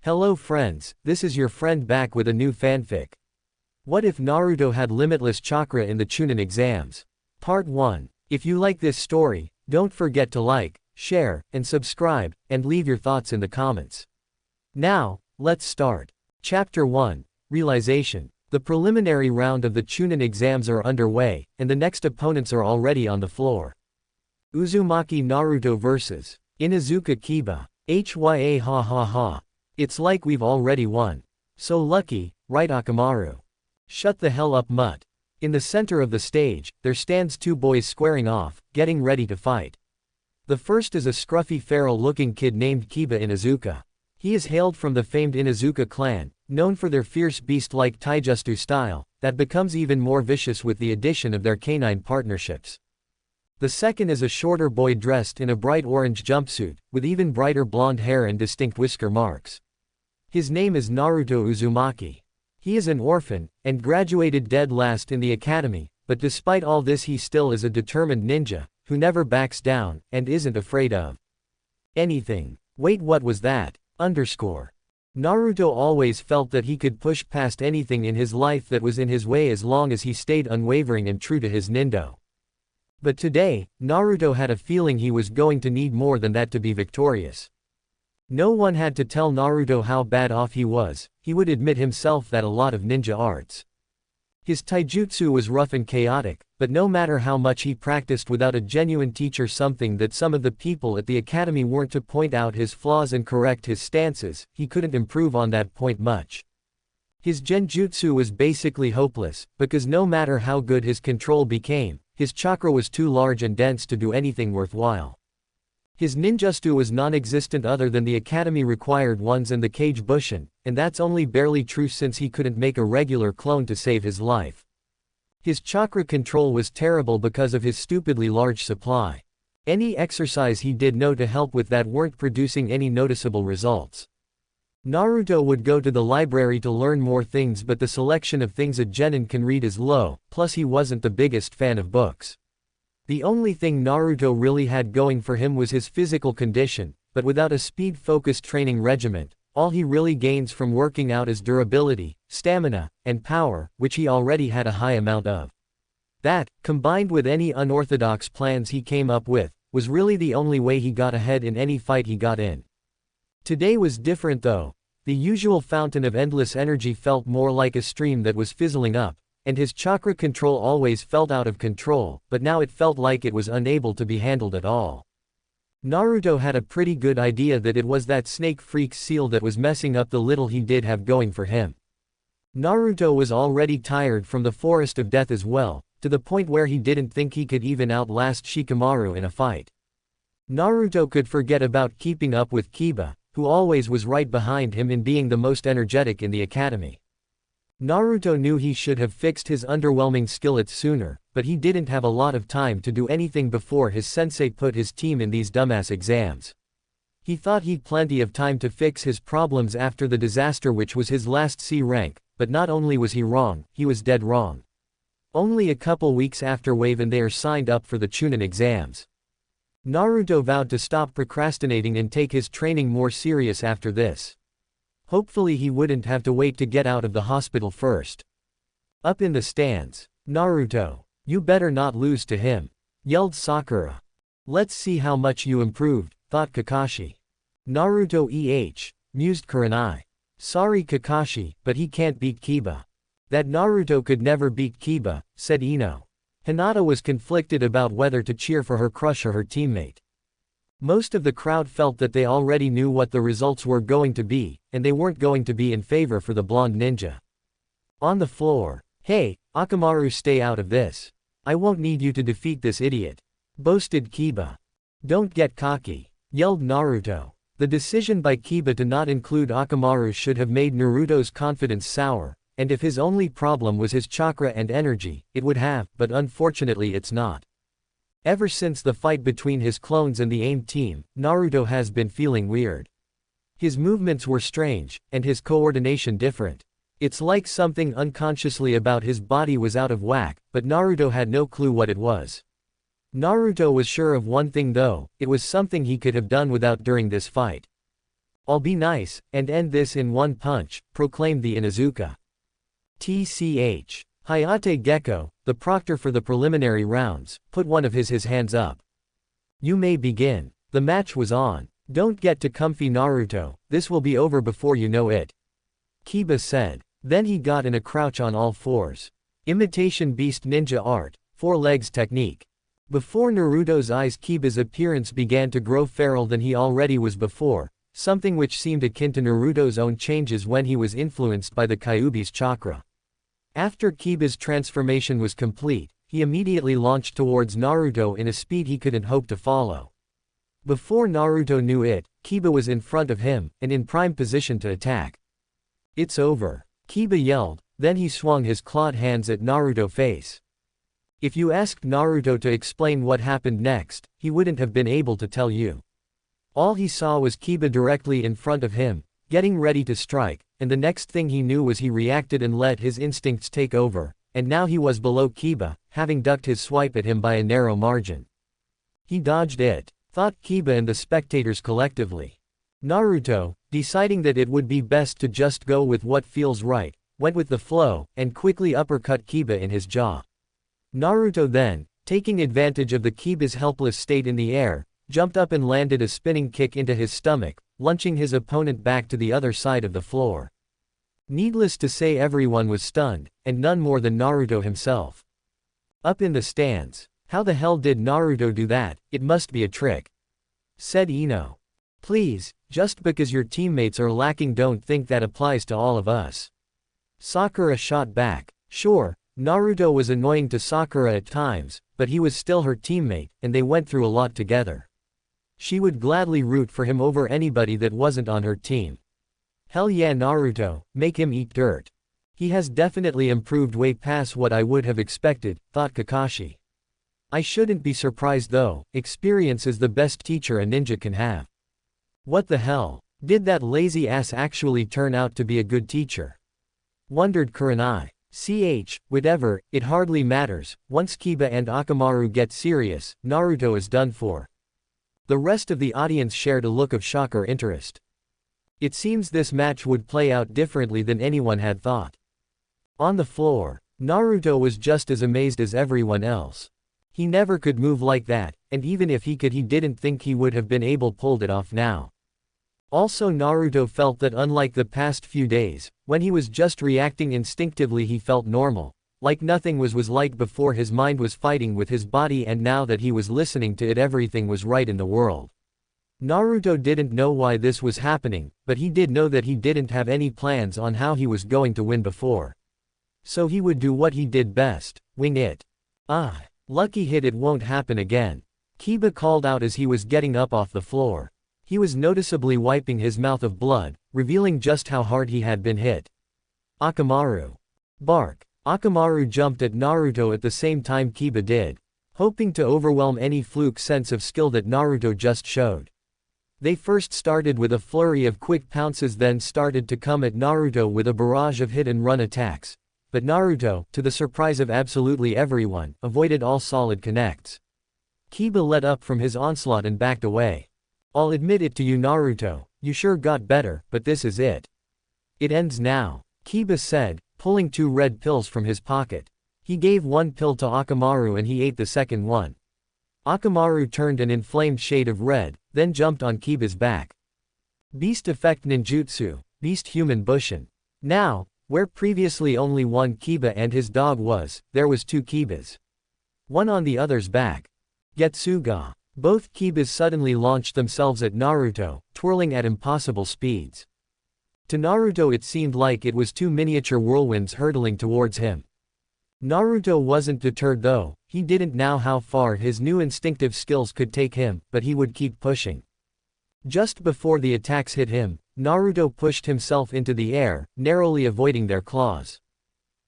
Hello friends, this is your friend back with a new fanfic. What if Naruto had limitless chakra in the Chunin Exams? Part 1. If you like this story, don't forget to like, share, and subscribe, and leave your thoughts in the comments. Now, let's start. Chapter 1. Realization. The preliminary round of the Chunin Exams are underway, and the next opponents are already on the floor. Uzumaki Naruto vs. Inuzuka Kiba. HYA ha ha ha. It's like we've already won. So lucky, right Orochimaru? Shut the hell up mutt. In the center of the stage, there stands two boys squaring off, getting ready to fight. The first is a scruffy feral-looking kid named Kiba Inuzuka. He is hailed from the famed Inuzuka clan, known for their fierce beast-like taijutsu style, that becomes even more vicious with the addition of their canine partnerships. The second is a shorter boy dressed in a bright orange jumpsuit, with even brighter blonde hair and distinct whisker marks. His name is Naruto Uzumaki. He is an orphan, and graduated dead last in the academy, but despite all this he still is a determined ninja, who never backs down, and isn't afraid of anything. Wait, what was that? Naruto always felt that he could push past anything in his life that was in his way as long as he stayed unwavering and true to his nindo. But today, Naruto had a feeling he was going to need more than that to be victorious. No one had to tell Naruto how bad off he was, he would admit himself that a lot of ninja arts. His taijutsu was rough and chaotic, but no matter how much he practiced without a genuine teacher, something that some of the people at the academy weren't, to point out his flaws and correct his stances, he couldn't improve on that point much. His genjutsu was basically hopeless, because no matter how good his control became, his chakra was too large and dense to do anything worthwhile. His ninjutsu was non-existent other than the academy required ones and the Kage Bushin, and that's only barely true since he couldn't make a regular clone to save his life. His chakra control was terrible because of his stupidly large supply. Any exercise he did to help with that weren't producing any noticeable results. Naruto would go to the library to learn more things, but the selection of things a genin can read is low, plus he wasn't the biggest fan of books. The only thing Naruto really had going for him was his physical condition, but without a speed-focused training regimen, all he really gains from working out is durability, stamina, and power, which he already had a high amount of. That, combined with any unorthodox plans he came up with, was really the only way he got ahead in any fight he got in. Today was different though. The usual fountain of endless energy felt more like a stream that was fizzling up, and his chakra control always felt out of control, but now it felt like it was unable to be handled at all. Naruto had a pretty good idea that it was that snake freak seal that was messing up the little he did have going for him. Naruto was already tired from the Forest of Death as well, to the point where he didn't think he could even outlast Shikamaru in a fight. Naruto could forget about keeping up with Kiba, who always was right behind him in being the most energetic in the academy. Naruto knew he should have fixed his underwhelming skillets sooner, but he didn't have a lot of time to do anything before his sensei put his team in these dumbass exams. He thought he'd plenty of time to fix his problems after the disaster which was his last C rank, but not only was he wrong, he was dead wrong. Only a couple weeks after Wave and they are signed up for the Chunin Exams. Naruto vowed to stop procrastinating and take his training more serious after this. Hopefully he wouldn't have to wait to get out of the hospital first. Up in the stands, Naruto, you better not lose to him, yelled Sakura. Let's see how much you improved, thought Kakashi. Naruto mused Kurenai. Sorry Kakashi, but he can't beat Kiba. That Naruto could never beat Kiba, said Ino. Hinata was conflicted about whether to cheer for her crush or her teammate. Most of the crowd felt that they already knew what the results were going to be, and they weren't going to be in favor for the blonde ninja. On the floor, hey, Orochimaru, stay out of this. I won't need you to defeat this idiot, boasted Kiba. Don't get cocky, yelled Naruto. The decision by Kiba to not include Orochimaru should have made Naruto's confidence sour, and if his only problem was his chakra and energy, it would have, but unfortunately it's not. Ever since the fight between his clones and the AIM team, Naruto has been feeling weird. His movements were strange, and his coordination different. It's like something unconsciously about his body was out of whack, but Naruto had no clue what it was. Naruto was sure of one thing though, it was something he could have done without during this fight. I'll be nice, and end this in one punch, proclaimed the Inuzuka. TCH. Hayate Gecko, the proctor for the preliminary rounds, put one of his hands up. You may begin. The match was on. Don't get too comfy Naruto, this will be over before you know it. Kiba said. Then he got in a crouch on all fours. Imitation beast ninja art, 4 legs technique. Before Naruto's eyes Kiba's appearance began to grow feral than he already was before, something which seemed akin to Naruto's own changes when he was influenced by the Kyuubi's chakra. After Kiba's transformation was complete, he immediately launched towards Naruto in a speed he couldn't hope to follow. Before Naruto knew it, Kiba was in front of him, and in prime position to attack. It's over. Kiba yelled, then he swung his clawed hands at Naruto's face. If you asked Naruto to explain what happened next, he wouldn't have been able to tell you. All he saw was Kiba directly in front of him, getting ready to strike, and the next thing he knew was he reacted and let his instincts take over, and now he was below Kiba, having ducked his swipe at him by a narrow margin. He dodged it, thought Kiba and the spectators collectively. Naruto, deciding that it would be best to just go with what feels right, went with the flow, and quickly uppercut Kiba in his jaw. Naruto then, taking advantage of the Kiba's helpless state in the air, jumped up and landed a spinning kick into his stomach, launching his opponent back to the other side of the floor. Needless to say everyone was stunned, and none more than Naruto himself. Up in the stands, how the hell did Naruto do that? It must be a trick, said Ino. Please, just because your teammates are lacking don't think that applies to all of us. Sakura shot back. Sure, Naruto was annoying to Sakura at times, but he was still her teammate, and they went through a lot together. She would gladly root for him over anybody that wasn't on her team. Hell yeah Naruto, make him eat dirt. He has definitely improved way past what I would have expected, thought Kakashi. I shouldn't be surprised though, experience is the best teacher a ninja can have. What the hell, did that lazy ass actually turn out to be a good teacher? Wondered Kurenai. Whatever, it hardly matters, once Kiba and Akamaru get serious, Naruto is done for. The rest of the audience shared a look of shock or interest. It seems this match would play out differently than anyone had thought. On the floor, Naruto was just as amazed as everyone else. He never could move like that, and even if he could he didn't think he would have been able pulled it off now. Also Naruto felt that unlike the past few days, when he was just reacting instinctively he felt normal, like nothing was like before his mind was fighting with his body and now that he was listening to it everything was right in the world. Naruto didn't know why this was happening, but he did know that he didn't have any plans on how he was going to win before. So he would do what he did best, wing it. Ah, lucky hit it won't happen again. Kiba called out as he was getting up off the floor. He was noticeably wiping his mouth of blood, revealing just how hard he had been hit. Akamaru. Bark. Akamaru jumped at Naruto at the same time Kiba did, hoping to overwhelm any fluke sense of skill that Naruto just showed. They first started with a flurry of quick pounces then started to come at Naruto with a barrage of hit and run attacks, but Naruto, to the surprise of absolutely everyone, avoided all solid connects. Kiba let up from his onslaught and backed away. I'll admit it to you Naruto, you sure got better, but this is it. It ends now, Kiba said, pulling 2 red pills from his pocket. He gave one pill to Akamaru and he ate the second one. Akamaru turned an inflamed shade of red, then jumped on Kiba's back. Beast Effect Ninjutsu, Beast Human Bushin. Now, where previously only one Kiba and his dog was, there was 2 Kibas. One on the other's back. Getsuga. Both Kibas suddenly launched themselves at Naruto, twirling at impossible speeds. To Naruto it seemed like it was 2 miniature whirlwinds hurtling towards him. Naruto wasn't deterred though, he didn't know how far his new instinctive skills could take him, but he would keep pushing. Just before the attacks hit him, Naruto pushed himself into the air, narrowly avoiding their claws.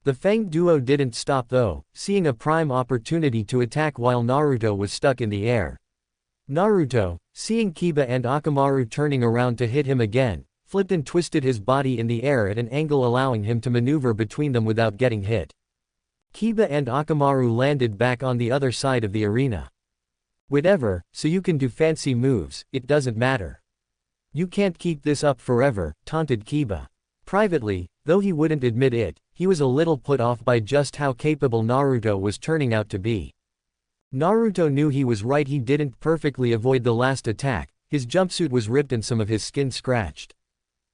The Fang duo didn't stop though, seeing a prime opportunity to attack while Naruto was stuck in the air. Naruto, seeing Kiba and Akamaru turning around to hit him again, flipped and twisted his body in the air at an angle allowing him to maneuver between them without getting hit. Kiba and Akamaru landed back on the other side of the arena. Whatever, so you can do fancy moves, it doesn't matter. You can't keep this up forever, taunted Kiba. Privately, though he wouldn't admit it, he was a little put off by just how capable Naruto was turning out to be. Naruto knew he was right. He didn't perfectly avoid the last attack, his jumpsuit was ripped and some of his skin scratched.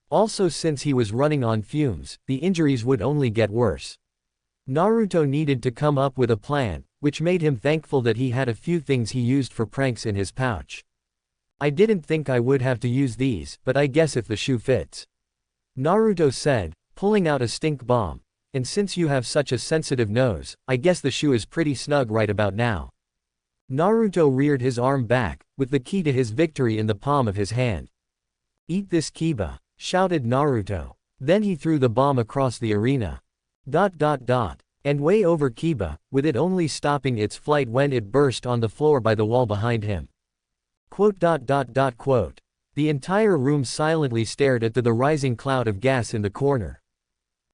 Also, since he was running on fumes, the injuries would only get worse. Naruto needed to come up with a plan, which made him thankful that he had a few things he used for pranks in his pouch. I didn't think I would have to use these, but I guess if the shoe fits. Naruto said, pulling out a stink bomb. And since you have such a sensitive nose, I guess the shoe is pretty snug right about now. Naruto reared his arm back, with the key to his victory in the palm of his hand. Eat this, Kiba, shouted Naruto. Then he threw the bomb across the arena. And way over Kiba, with it only stopping its flight when it burst on the floor by the wall behind him. The entire room silently stared at the rising cloud of gas in the corner.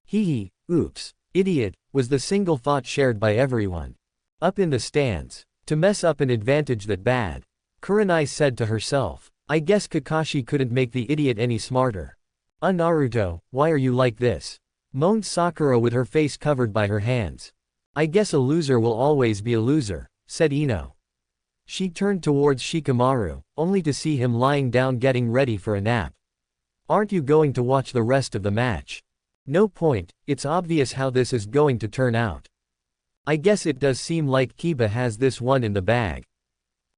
Hee, oops, idiot, was the single thought shared by everyone. Up in the stands. To mess up an advantage that bad. Kurenai said to herself. I guess Kakashi couldn't make the idiot any smarter. Naruto, why are you like this? Moaned Sakura with her face covered by her hands. I guess a loser will always be a loser, said Ino. She turned towards Shikamaru, only to see him lying down getting ready for a nap. Aren't you going to watch the rest of the match? No point, it's obvious how this is going to turn out. I guess it does seem like Kiba has this one in the bag.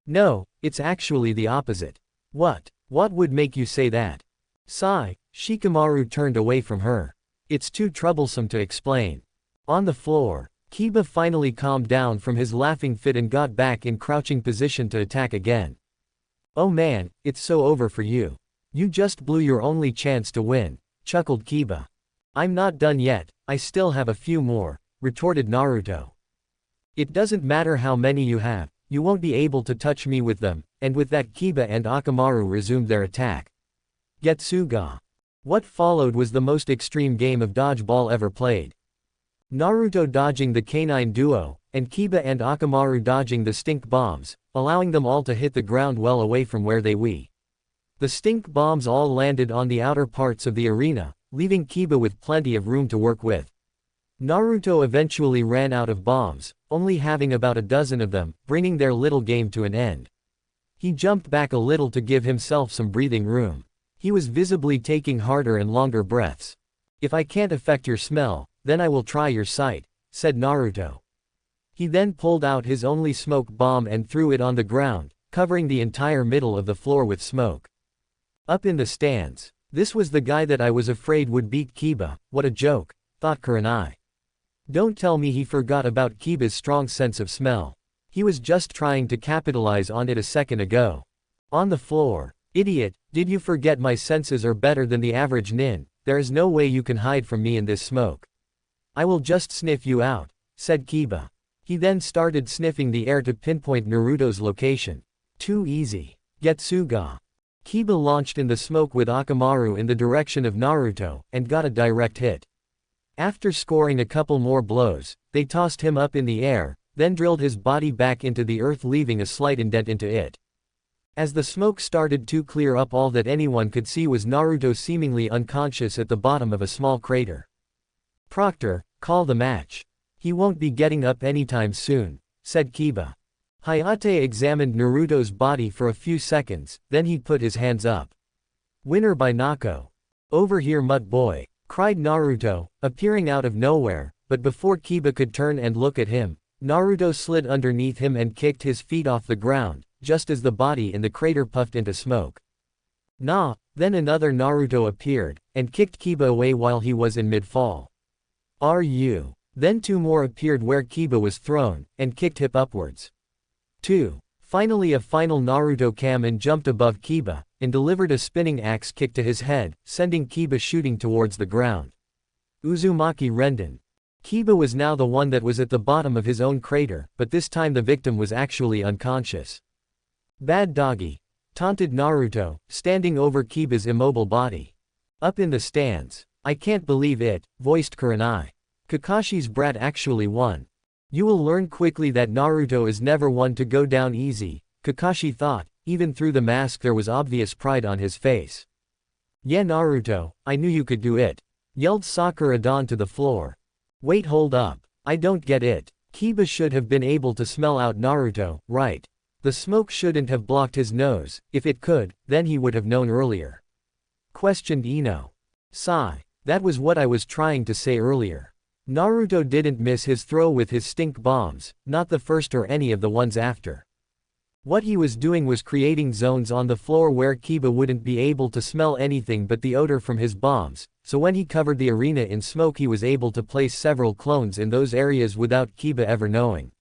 No, it's actually the opposite. What would make you say that? Sigh, Shikamaru turned away from her. It's too troublesome to explain. On the floor, Kiba finally calmed down from his laughing fit and got back in crouching position to attack again. Oh man, it's so over for you. You just blew your only chance to win, chuckled Kiba. I'm not done yet, I still have a few more, retorted Naruto. It doesn't matter how many you have, you won't be able to touch me with them, and with that Kiba and Akamaru resumed their attack. Getsuga. What followed was the most extreme game of dodgeball ever played. Naruto dodging the canine duo, and Kiba and Akamaru dodging the stink bombs, allowing them all to hit the ground well away from where they were. The stink bombs all landed on the outer parts of the arena, leaving Kiba with plenty of room to work with. Naruto eventually ran out of bombs, only having about a dozen of them, bringing their little game to an end. He jumped back a little to give himself some breathing room. He was visibly taking harder and longer breaths. If I can't affect your smell, then I will try your sight, said Naruto. He then pulled out his only smoke bomb and threw it on the ground, covering the entire middle of the floor with smoke. Up in the stands. This was the guy that I was afraid would beat Kiba, what a joke, thought Kurenai. Don't tell me he forgot about Kiba's strong sense of smell. He was just trying to capitalize on it a second ago. On the floor. Idiot, did you forget my senses are better than the average nin? There is no way you can hide from me in this smoke. I will just sniff you out, said Kiba. He then started sniffing the air to pinpoint Naruto's location. Too easy. Getsuga. Kiba launched in the smoke with Akamaru in the direction of Naruto, and got a direct hit. After scoring a couple more blows, they tossed him up in the air, then drilled his body back into the earth leaving a slight indent into it. As the smoke started to clear up, all that anyone could see was Naruto seemingly unconscious at the bottom of a small crater. Proctor, call the match. He won't be getting up anytime soon, said Kiba. Hayate examined Naruto's body for a few seconds, then he put his hands up. Winner by knockout. Over here, Mutt boy, cried Naruto, appearing out of nowhere, but before Kiba could turn and look at him, Naruto slid underneath him and kicked his feet off the ground, just as the body in the crater puffed into smoke. Nah, then another Naruto appeared, and kicked Kiba away while he was in mid-fall. Then two more appeared where Kiba was thrown, and kicked hip upwards. 2. Finally a final Naruto came and jumped above Kiba, and delivered a spinning axe kick to his head, sending Kiba shooting towards the ground. Uzumaki Renden. Kiba was now the one that was at the bottom of his own crater, but this time the victim was actually unconscious. Bad doggy, taunted Naruto, standing over Kiba's immobile body. Up in the stands. I can't believe it, voiced Kurenai. Kakashi's brat actually won. You will learn quickly that Naruto is never one to go down easy, Kakashi thought. Even through the mask there was obvious pride on his face. Yeah, Naruto, I knew you could do it, yelled Sakura down to the floor. Wait, hold up. I don't get it. Kiba should have been able to smell out Naruto, right? The smoke shouldn't have blocked his nose. If it could, then he would have known earlier. Questioned Ino. Sigh. That was what I was trying to say earlier. Naruto didn't miss his throw with his stink bombs, not the first or any of the ones after. What he was doing was creating zones on the floor where Kiba wouldn't be able to smell anything but the odor from his bombs, so when he covered the arena in smoke he was able to place several clones in those areas without Kiba ever knowing.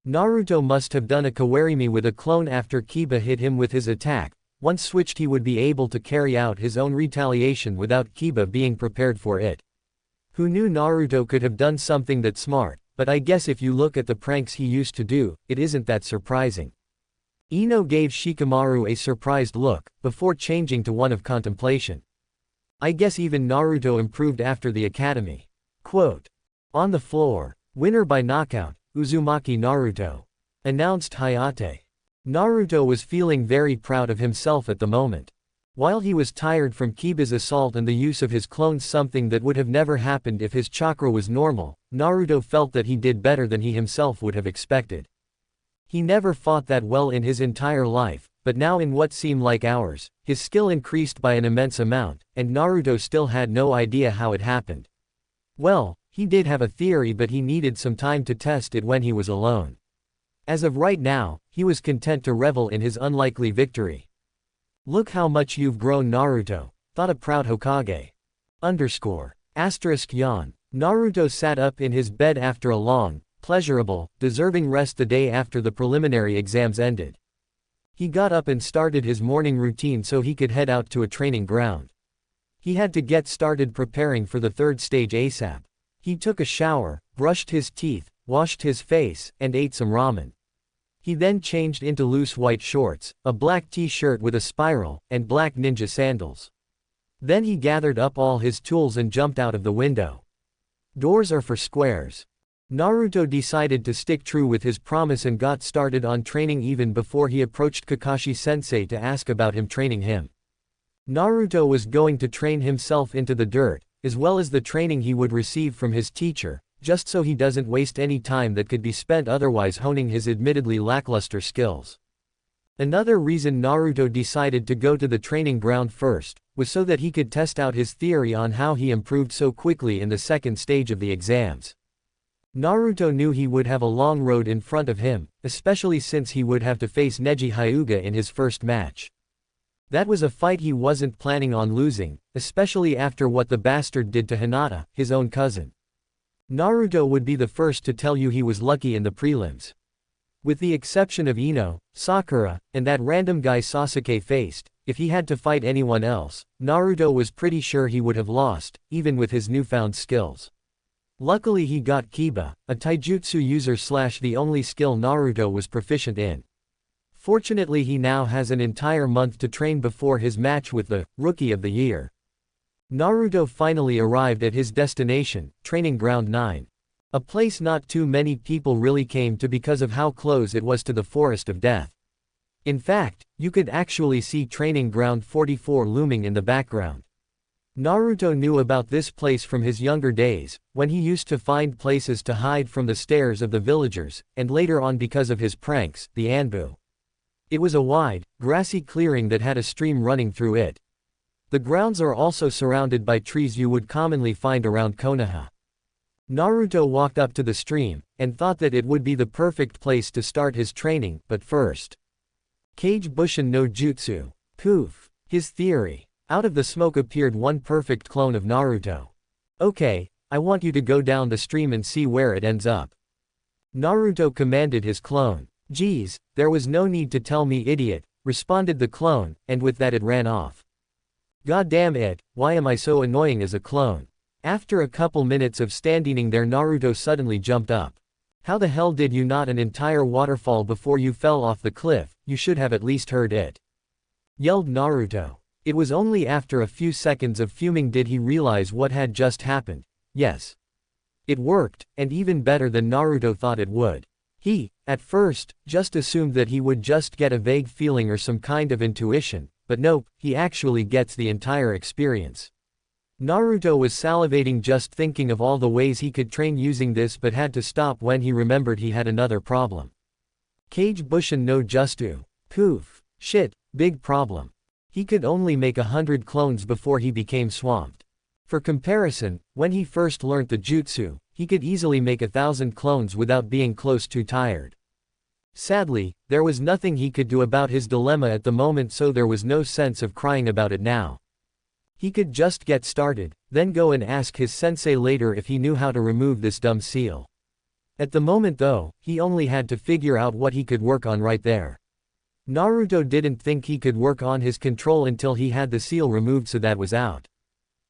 Naruto must have done a kawarimi with a clone after Kiba hit him with his attack. Once switched he would be able to carry out his own retaliation without Kiba being prepared for it. Who knew Naruto could have done something that smart, but I guess if you look at the pranks he used to do, it isn't that surprising. Ino gave Shikamaru a surprised look, before changing to one of contemplation. I guess even Naruto improved after the academy. Quote. On the floor. Winner by knockout, Uzumaki Naruto. Announced Hayate. Naruto was feeling very proud of himself at the moment. While he was tired from Kiba's assault and the use of his clones, something that would have never happened if his chakra was normal, Naruto felt that he did better than he himself would have expected. He never fought that well in his entire life, but now in what seemed like hours, his skill increased by an immense amount, and Naruto still had no idea how it happened. Well, he did have a theory, but he needed some time to test it when he was alone. As of right now, he was content to revel in his unlikely victory. Look how much you've grown, Naruto, thought a proud Hokage. Yawn. Naruto sat up in his bed after a long, pleasurable, deserving rest the day after the preliminary exams ended. He got up and started his morning routine so he could head out to a training ground. He had to get started preparing for the third stage ASAP. He took a shower, brushed his teeth, washed his face, and ate some ramen. He then changed into loose white shorts, a black t-shirt with a spiral, and black ninja sandals. Then he gathered up all his tools and jumped out of the window. Doors are for squares. Naruto decided to stick true with his promise and got started on training even before he approached Kakashi-sensei to ask about him training him. Naruto was going to train himself into the dirt, as well as the training he would receive from his teacher, just so he doesn't waste any time that could be spent otherwise honing his admittedly lackluster skills. Another reason Naruto decided to go to the training ground first, was so that he could test out his theory on how he improved so quickly in the second stage of the exams. Naruto knew he would have a long road in front of him, especially since he would have to face Neji Hyuga in his first match. That was a fight he wasn't planning on losing, especially after what the bastard did to Hinata, his own cousin. Naruto would be the first to tell you he was lucky in the prelims. With the exception of Ino, Sakura, and that random guy Sasuke faced, if he had to fight anyone else, Naruto was pretty sure he would have lost, even with his newfound skills. Luckily he got Kiba, a taijutsu user / the only skill Naruto was proficient in. Fortunately he now has an entire month to train before his match with the Rookie of the Year. Naruto finally arrived at his destination, Training Ground 9. A place not too many people really came to because of how close it was to the Forest of Death. In fact, you could actually see Training Ground 44 looming in the background. Naruto knew about this place from his younger days, when he used to find places to hide from the stares of the villagers, and later on because of his pranks, the Anbu. It was a wide, grassy clearing that had a stream running through it. The grounds are also surrounded by trees you would commonly find around Konoha. Naruto walked up to the stream, and thought that it would be the perfect place to start his training, but first. Kage Bushin no Jutsu. Poof. His theory. Out of the smoke appeared one perfect clone of Naruto. Okay, I want you to go down the stream and see where it ends up. Naruto commanded his clone. Geez, there was no need to tell me, idiot, responded the clone, and with that it ran off. God damn it, why am I so annoying as a clone? After a couple minutes of standing there, Naruto suddenly jumped up. How the hell did you not an entire waterfall before you fell off the cliff? You should have at least heard it. Yelled Naruto. It was only after a few seconds of fuming did he realize what had just happened. Yes. It worked, and even better than Naruto thought it would. He, at first, just assumed that he would just get a vague feeling or some kind of intuition, but nope, he actually gets the entire experience. Naruto was salivating just thinking of all the ways he could train using this but had to stop when he remembered he had another problem. Kage Bushin no Justu. Poof. Shit, big problem. He could only make 100 clones before he became swamped. For comparison, when he first learnt the jutsu, he could easily make 1,000 clones without being close to tired. Sadly, there was nothing he could do about his dilemma at the moment, so there was no sense of crying about it now. He could just get started, then go and ask his sensei later if he knew how to remove this dumb seal. At the moment though, he only had to figure out what he could work on right there. Naruto didn't think he could work on his control until he had the seal removed, so that was out.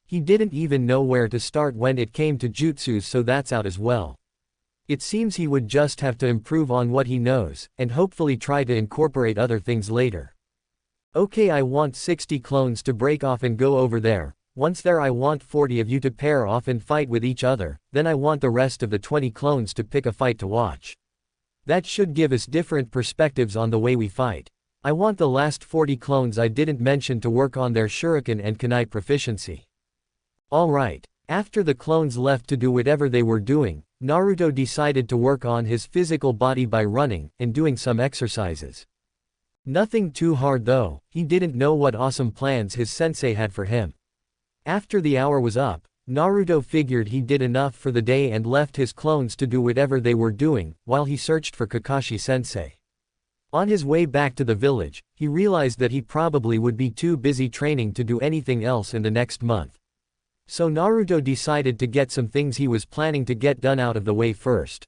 He didn't even know where to start when it came to jutsus, so that's out as well. It seems he would just have to improve on what he knows, and hopefully try to incorporate other things later. Okay, I want 60 clones to break off and go over there. Once there I want 40 of you to pair off and fight with each other, then I want the rest of the 20 clones to pick a fight to watch. That should give us different perspectives on the way we fight. I want the last 40 clones I didn't mention to work on their shuriken and kunai proficiency. Alright. After the clones left to do whatever they were doing, Naruto decided to work on his physical body by running and doing some exercises. Nothing too hard though, he didn't know what awesome plans his sensei had for him. After the hour was up, Naruto figured he did enough for the day and left his clones to do whatever they were doing, while he searched for Kakashi sensei. On his way back to the village, he realized that he probably would be too busy training to do anything else in the next month. So Naruto decided to get some things he was planning to get done out of the way first.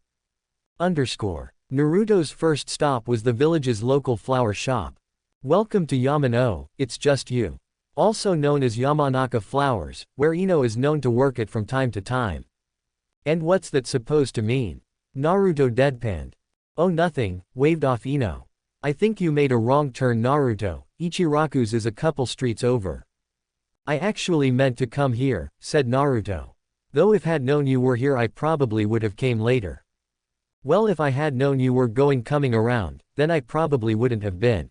Naruto's first stop was the village's local flower shop. Welcome to Yamano, it's just you. Also known as Yamanaka Flowers, where Ino is known to work at from time to time. And what's that supposed to mean? Naruto deadpanned. Oh nothing, waved off Ino. I think you made a wrong turn, Naruto. Ichiraku's is a couple streets over. I actually meant to come here, said Naruto. Though if had known you were here I probably would have came later. Well, if I had known you were coming around, then I probably wouldn't have been.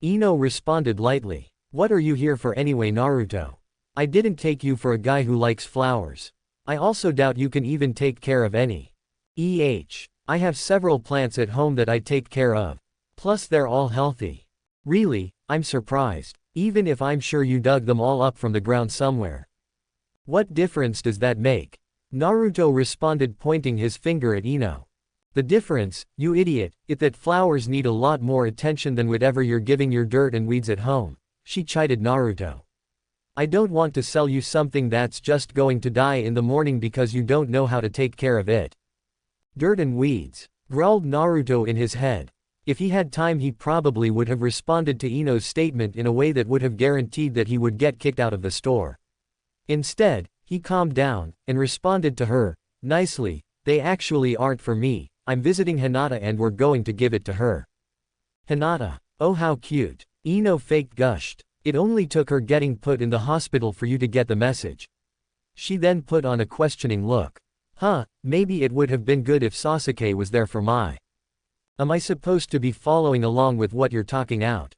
Ino responded lightly. What are you here for anyway, Naruto? I didn't take you for a guy who likes flowers. I also doubt you can even take care of any. I have several plants at home that I take care of. Plus they're all healthy. Really, I'm surprised. Even if I'm sure you dug them all up from the ground somewhere. What difference does that make? Naruto responded, pointing his finger at Ino. The difference, you idiot, is that flowers need a lot more attention than whatever you're giving your dirt and weeds at home, she chided Naruto. I don't want to sell you something that's just going to die in the morning because you don't know how to take care of it. Dirt and weeds, growled Naruto in his head. If he had time he probably would have responded to Ino's statement in a way that would have guaranteed that he would get kicked out of the store. Instead, he calmed down, and responded to her, nicely, they actually aren't for me, I'm visiting Hinata and we're going to give it to her. Hinata, oh how cute. Ino faked gushed. It only took her getting put in the hospital for you to get the message. She then put on a questioning look. Huh, maybe it would have been good if Sasuke was there for my. Am I supposed to be following along with what you're talking out?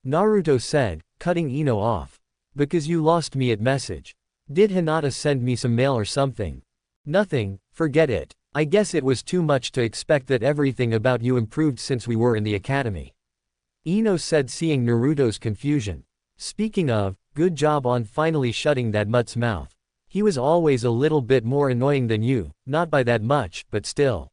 Naruto said, cutting Ino off. Because you lost me at message. Did Hinata send me some mail or something? Nothing, forget it. I guess it was too much to expect that everything about you improved since we were in the academy. Ino said, seeing Naruto's confusion. Speaking of, good job on finally shutting that mutt's mouth. He was always a little bit more annoying than you, not by that much, but still.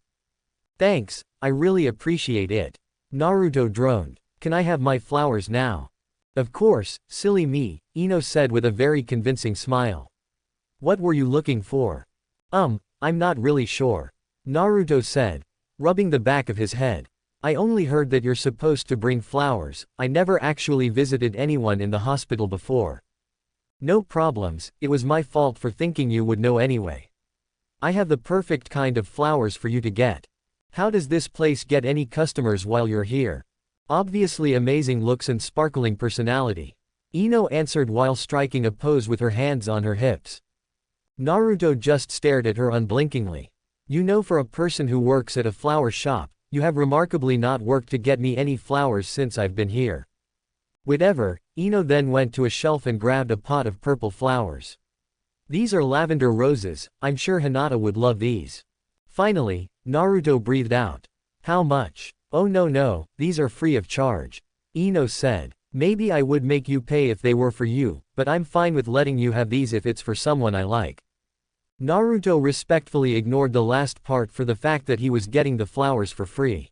Thanks, I really appreciate it. Naruto droned. Can I have my flowers now? Of course, silly me, Ino said with a very convincing smile. What were you looking for? I'm not really sure. Naruto said, rubbing the back of his head. I only heard that you're supposed to bring flowers, I never actually visited anyone in the hospital before. No problems, it was my fault for thinking you would know anyway. I have the perfect kind of flowers for you to get. How does this place get any customers while you're here? Obviously amazing looks and sparkling personality. Ino answered while striking a pose with her hands on her hips. Naruto just stared at her unblinkingly. You know, for a person who works at a flower shop, you have remarkably not worked to get me any flowers since I've been here. Whatever, Ino then went to a shelf and grabbed a pot of purple flowers. These are lavender roses, I'm sure Hinata would love these. Finally, Naruto breathed out. How much? Oh no, these are free of charge. Ino said. Maybe I would make you pay if they were for you, but I'm fine with letting you have these if it's for someone I like. Naruto respectfully ignored the last part for the fact that he was getting the flowers for free.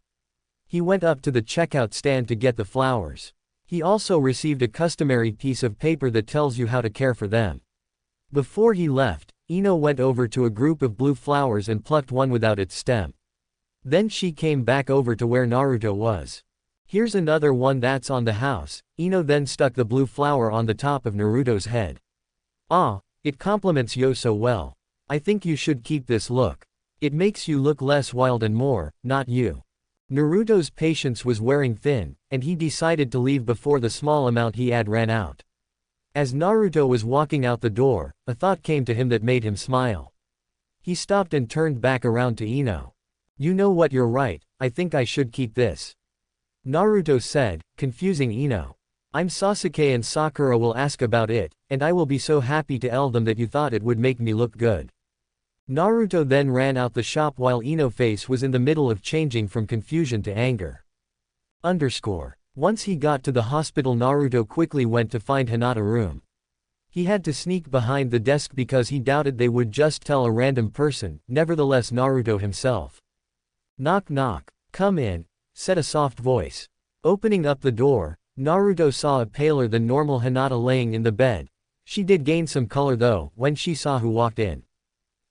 He went up to the checkout stand to get the flowers. He also received a customary piece of paper that tells you how to care for them. Before he left, Ino went over to a group of blue flowers and plucked one without its stem. Then she came back over to where Naruto was. Here's another one that's on the house. Ino then stuck the blue flower on the top of Naruto's head. Ah, it compliments you so well. I think you should keep this look. It makes you look less wild and more, not you. Naruto's patience was wearing thin, and he decided to leave before the small amount he had ran out. As Naruto was walking out the door, a thought came to him that made him smile. He stopped and turned back around to Ino. You know what, you're right, I think I should keep this. Naruto said, confusing Ino. I'm Sasuke and Sakura will ask about it, and I will be so happy to tell them that you thought it would make me look good. Naruto then ran out the shop while Ino's face was in the middle of changing from confusion to anger. Once he got to the hospital, Naruto quickly went to find Hinata's room. He had to sneak behind the desk because he doubted they would just tell a random person, nevertheless Naruto himself. Knock knock, come in, said a soft voice. Opening up the door, Naruto saw a paler than normal Hinata laying in the bed. She did gain some color though, when she saw who walked in.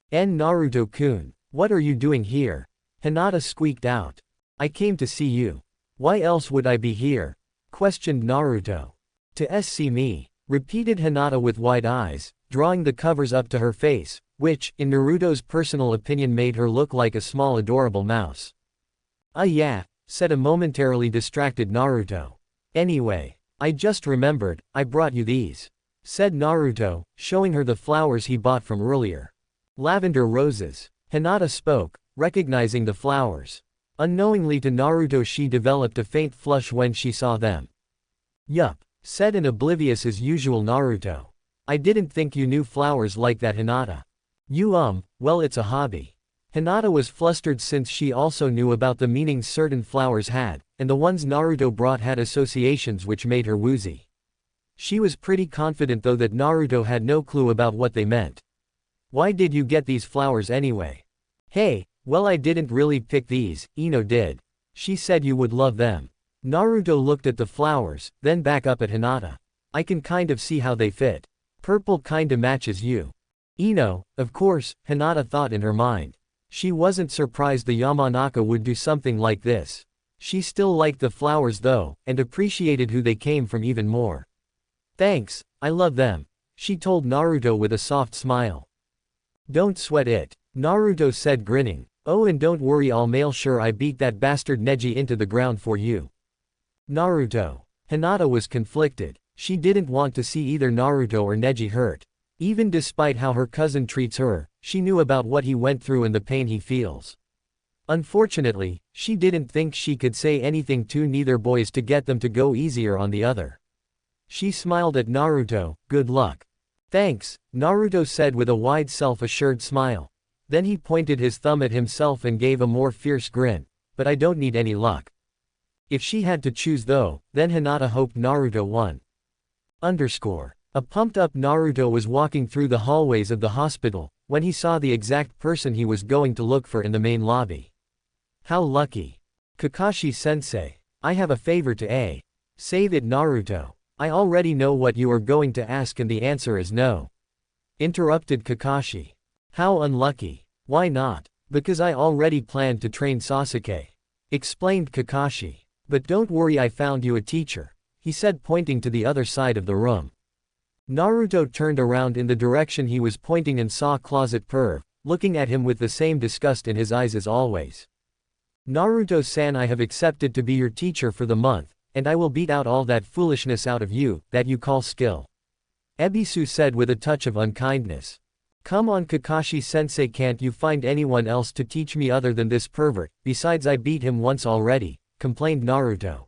Naruto-kun, what are you doing here? Hinata squeaked out. I came to see you. Why else would I be here? Questioned Naruto. To see me, repeated Hinata with wide eyes, drawing the covers up to her face, which, in Naruto's personal opinion, made her look like a small adorable mouse. Yeah, said a momentarily distracted Naruto. Anyway, I just remembered, I brought you these, said Naruto, showing her the flowers he bought from earlier. Lavender roses. Hinata spoke, recognizing the flowers. Unknowingly to Naruto, she developed a faint flush when she saw them. Yup, said an oblivious as usual Naruto. I didn't think you knew flowers like that, Hinata. Well, it's a hobby. Hinata was flustered since she also knew about the meanings certain flowers had, and the ones Naruto brought had associations which made her woozy. She was pretty confident though that Naruto had no clue about what they meant. Why did you get these flowers anyway? Hey, well, I didn't really pick these, Ino did. She said you would love them. Naruto looked at the flowers, then back up at Hinata. I can kind of see how they fit. Purple kinda matches you. Ino, of course, Hinata thought in her mind. She wasn't surprised the Yamanaka would do something like this. She still liked the flowers though, and appreciated who they came from even more. Thanks, I love them, she told Naruto with a soft smile. Don't sweat it, Naruto said grinning. Oh, and don't worry, I'll make sure I beat that bastard Neji into the ground for you. Naruto. Hinata was conflicted. She didn't want to see either Naruto or Neji hurt. Even despite how her cousin treats her, she knew about what he went through and the pain he feels. Unfortunately, she didn't think she could say anything to neither boys to get them to go easier on the other. She smiled at Naruto. Good luck. Thanks, Naruto said with a wide self-assured smile. Then he pointed his thumb at himself and gave a more fierce grin. But I don't need any luck. If she had to choose though, then Hinata hoped Naruto won. A pumped-up Naruto was walking through the hallways of the hospital, when he saw the exact person he was going to look for in the main lobby. How lucky. Kakashi-sensei. I have a favor to save it, Naruto. I already know what you are going to ask and the answer is no. Interrupted Kakashi. How unlucky. Why not? Because I already planned to train Sasuke. Explained Kakashi. But don't worry, I found you a teacher, he said, pointing to the other side of the room. Naruto turned around in the direction he was pointing and saw Closet Perv, looking at him with the same disgust in his eyes as always. Naruto-san, I have accepted to be your teacher for the month, and I will beat out all that foolishness out of you, that you call skill. Ebisu said with a touch of unkindness. Come on Kakashi-sensei, can't you find anyone else to teach me other than this pervert? Besides, I beat him once already, complained Naruto.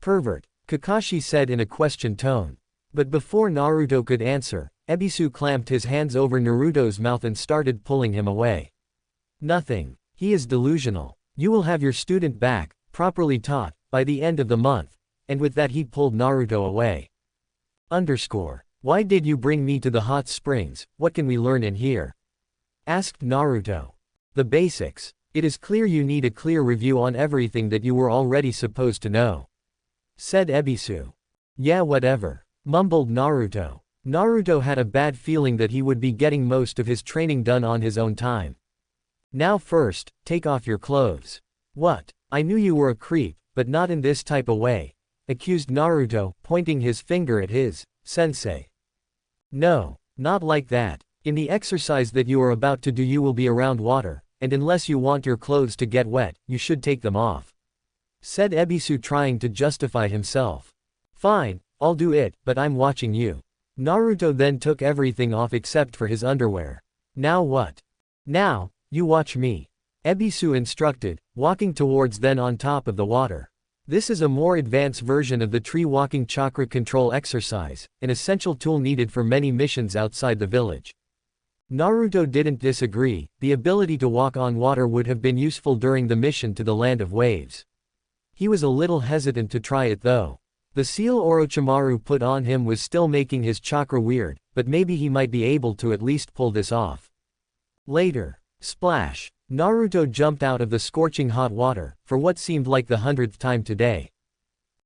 Pervert, Kakashi said in a question tone. But before Naruto could answer, Ebisu clamped his hands over Naruto's mouth and started pulling him away. Nothing. He is delusional. You will have your student back, properly taught, by the end of the month. And with that he pulled Naruto away. Why did you bring me to the hot springs, what can we learn in here? Asked Naruto. The basics. It is clear you need a clear review on everything that you were already supposed to know. Said Ebisu. Yeah, whatever. Mumbled Naruto. Naruto had a bad feeling that he would be getting most of his training done on his own time. Now first, take off your clothes. What? I knew you were a creep, but not in this type of way, accused Naruto, pointing his finger at his sensei. No, not like that. In the exercise that you are about to do you will be around water, and unless you want your clothes to get wet, you should take them off. Said Ebisu, trying to justify himself. Fine, I'll do it, but I'm watching you. Naruto then took everything off except for his underwear. Now what? Now, you watch me. Ebisu instructed, walking towards then on top of the water. This is a more advanced version of the tree-walking chakra control exercise, an essential tool needed for many missions outside the village. Naruto didn't disagree, the ability to walk on water would have been useful during the mission to the Land of Waves. He was a little hesitant to try it though. The seal Orochimaru put on him was still making his chakra weird, but maybe he might be able to at least pull this off. Later. Splash. Naruto jumped out of the scorching hot water, for what seemed like the 100th time today.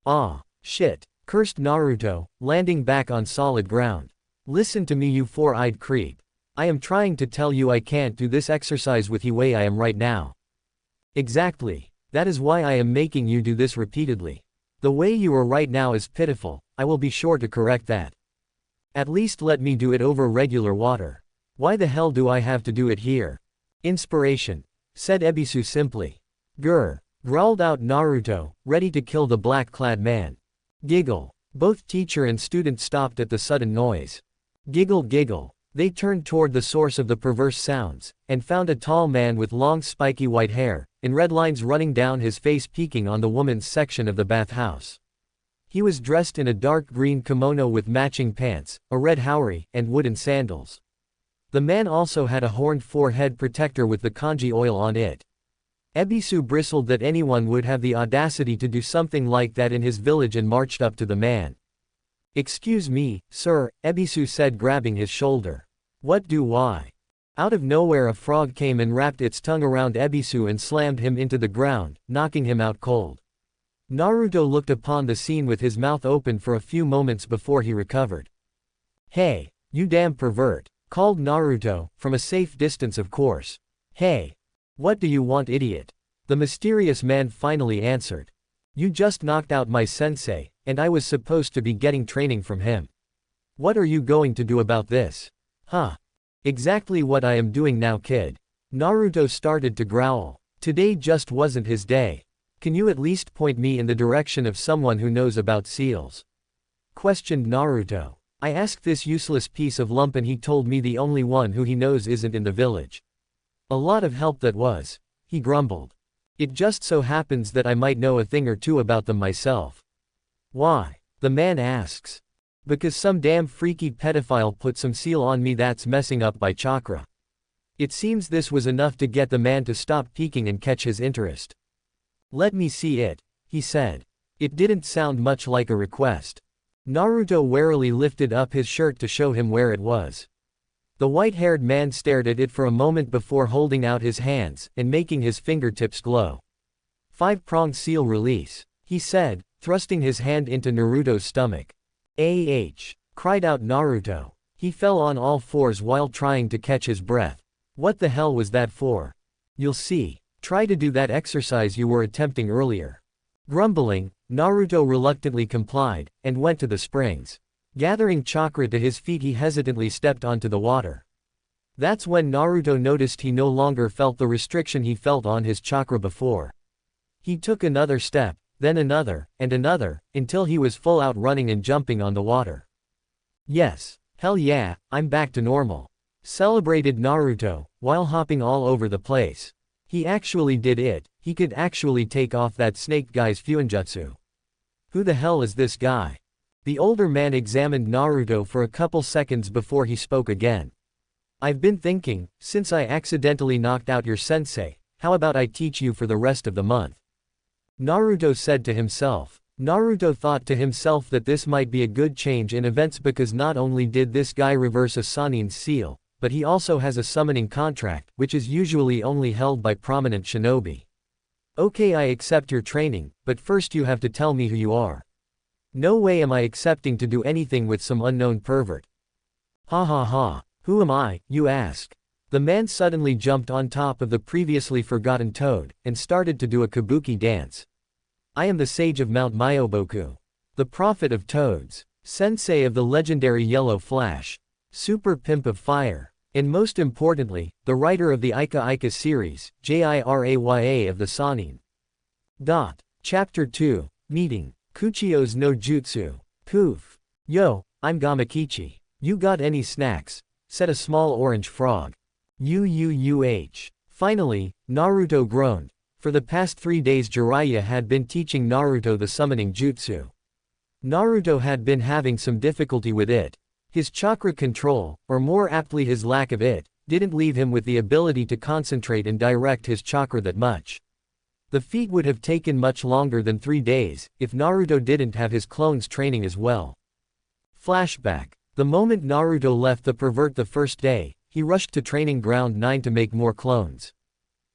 Ah, shit, cursed Naruto, landing back on solid ground. Listen to me, you four-eyed creep. I am trying to tell you I can't do this exercise with the way I am right now. Exactly. That is why I am making you do this repeatedly. The way you are right now is pitiful, I will be sure to correct that. At least let me do it over regular water. Why the hell do I have to do it here? Inspiration. Said Ebisu simply. Grr. Growled out Naruto, ready to kill the black-clad man. Giggle. Both teacher and student stopped at the sudden noise. Giggle giggle. They turned toward the source of the perverse sounds, and found a tall man with long spiky white hair, and red lines running down his face peeking on the woman's section of the bathhouse. He was dressed in a dark green kimono with matching pants, a red haori, and wooden sandals. The man also had a horned forehead protector with the kanji oil on it. Ebisu bristled that anyone would have the audacity to do something like that in his village and marched up to the man. Excuse me, sir, Ebisu said, grabbing his shoulder. What do why? Out of nowhere a frog came and wrapped its tongue around Ebisu and slammed him into the ground, knocking him out cold. Naruto looked upon the scene with his mouth open for a few moments before he recovered. Hey, you damn pervert. Called Naruto, from a safe distance of course. Hey! What do you want, idiot? The mysterious man finally answered. You just knocked out my sensei, and I was supposed to be getting training from him. What are you going to do about this? Huh? Exactly what I am doing now, kid. Naruto started to growl. Today just wasn't his day. Can you at least point me in the direction of someone who knows about seals? Questioned Naruto. I asked this useless piece of lump and he told me the only one who he knows isn't in the village. A lot of help that was, he grumbled. It just so happens that I might know a thing or two about them myself. Why? The man asks. Because some damn freaky pedophile put some seal on me that's messing up my chakra. It seems this was enough to get the man to stop peeking and catch his interest. Let me see it, he said. It didn't sound much like a request. Naruto warily lifted up his shirt to show him where it was. The white-haired man stared at it for a moment before holding out his hands and making his fingertips glow. 5-pronged seal release, he said, thrusting his hand into Naruto's stomach. Ah! Cried out Naruto. He fell on all fours while trying to catch his breath. What the hell was that for? You'll see. Try to do that exercise you were attempting earlier. Grumbling, Naruto reluctantly complied, and went to the springs. Gathering chakra to his feet he hesitantly stepped onto the water. That's when Naruto noticed he no longer felt the restriction he felt on his chakra before. He took another step, then another, and another, until he was full out running and jumping on the water. Yes, hell yeah, I'm back to normal. Celebrated Naruto, while hopping all over the place. He actually did it, he could actually take off that snake guy's fuinjutsu. Who the hell is this guy? The older man examined Naruto for a couple seconds before he spoke again. I've been thinking, since I accidentally knocked out your sensei, how about I teach you for the rest of the month? Naruto said to himself. Naruto thought to himself that this might be a good change in events because not only did this guy reverse a Sannin's seal, but he also has a summoning contract, which is usually only held by prominent shinobi. Okay, I accept your training, but first you have to tell me who you are. No way am I accepting to do anything with some unknown pervert. Ha ha ha, who am I, you ask? The man suddenly jumped on top of the previously forgotten toad, and started to do a kabuki dance. I am the sage of Mount Myoboku. The prophet of toads. Sensei of the legendary Yellow Flash. Super pimp of fire. And most importantly, the writer of the Ika Ika series, Jiraya of the Sannin. Chapter 2, Meeting. Kuchio's no Jutsu. Poof. Yo, I'm Gamakichi. You got any snacks? Said a small orange frog. Finally, Naruto groaned. For the past 3 days Jiraiya had been teaching Naruto the summoning jutsu. Naruto had been having some difficulty with it. His chakra control, or more aptly his lack of it, didn't leave him with the ability to concentrate and direct his chakra that much. The feat would have taken much longer than 3 days, if Naruto didn't have his clones training as well. Flashback. The moment Naruto left the pervert the first day, he rushed to Training Ground 9 to make more clones.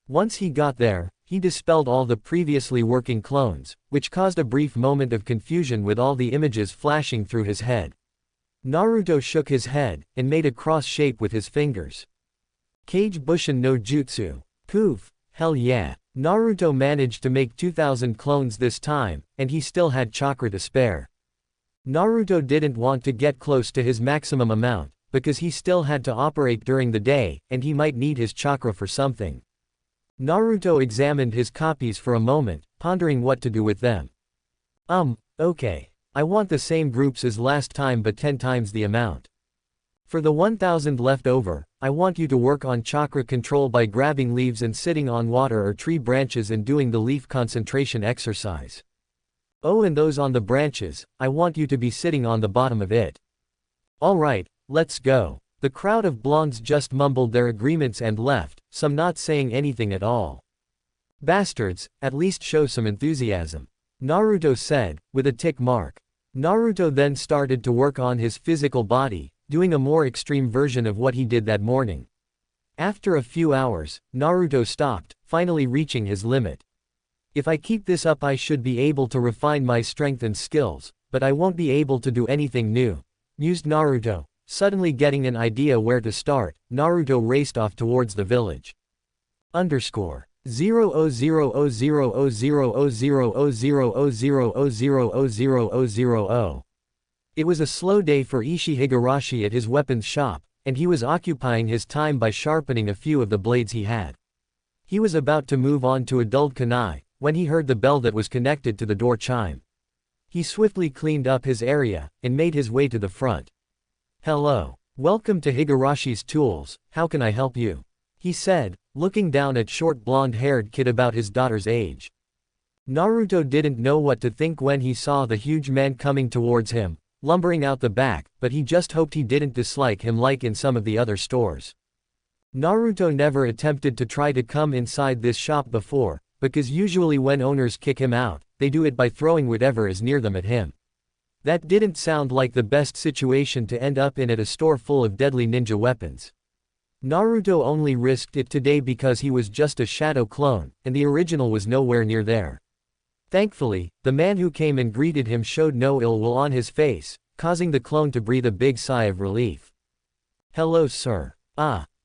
Once he got there, he dispelled all the previously working clones, which caused a brief moment of confusion with all the images flashing through his head. Naruto shook his head, and made a cross shape with his fingers. Kage Bushin no Jutsu. Poof, hell yeah. Naruto managed to make 2,000 clones this time, and he still had chakra to spare. Naruto didn't want to get close to his maximum amount, because he still had to operate during the day, and he might need his chakra for something. Naruto examined his copies for a moment, pondering what to do with them. Okay. I want the same groups as last time but 10 times the amount. For the 1,000 left over, I want you to work on chakra control by grabbing leaves and sitting on water or tree branches and doing the leaf concentration exercise. Oh, and those on the branches, I want you to be sitting on the bottom of it. Alright, let's go. The crowd of blondes just mumbled their agreements and left, some not saying anything at all. Bastards, at least show some enthusiasm. Naruto said, with a tick mark. Naruto then started to work on his physical body, doing a more extreme version of what he did that morning. After a few hours, Naruto stopped, finally reaching his limit. If I keep this up I should be able to refine my strength and skills, but I won't be able to do anything new, mused Naruto. Suddenly getting an idea where to start, Naruto raced off towards the village. _. 0000000000000000000000000. It was a slow day for Ishii Higurashi at his weapons shop, and he was occupying his time by sharpening a few of the blades he had. He was about to move on to a dulled kunai, when he heard the bell that was connected to the door chime. He swiftly cleaned up his area, and made his way to the front. Hello. Welcome to Higurashi's Tools, how can I help you? He said, looking down at short blonde-haired kid about his daughter's age. Naruto didn't know what to think when he saw the huge man coming towards him, lumbering out the back, but he just hoped he didn't dislike him like in some of the other stores. Naruto never attempted to try to come inside this shop before, because usually when owners kick him out, they do it by throwing whatever is near them at him. That didn't sound like the best situation to end up in at a store full of deadly ninja weapons. Naruto only risked it today because he was just a shadow clone, and the original was nowhere near there. Thankfully, the man who came and greeted him showed no ill will on his face, causing the clone to breathe a big sigh of relief. Hello sir.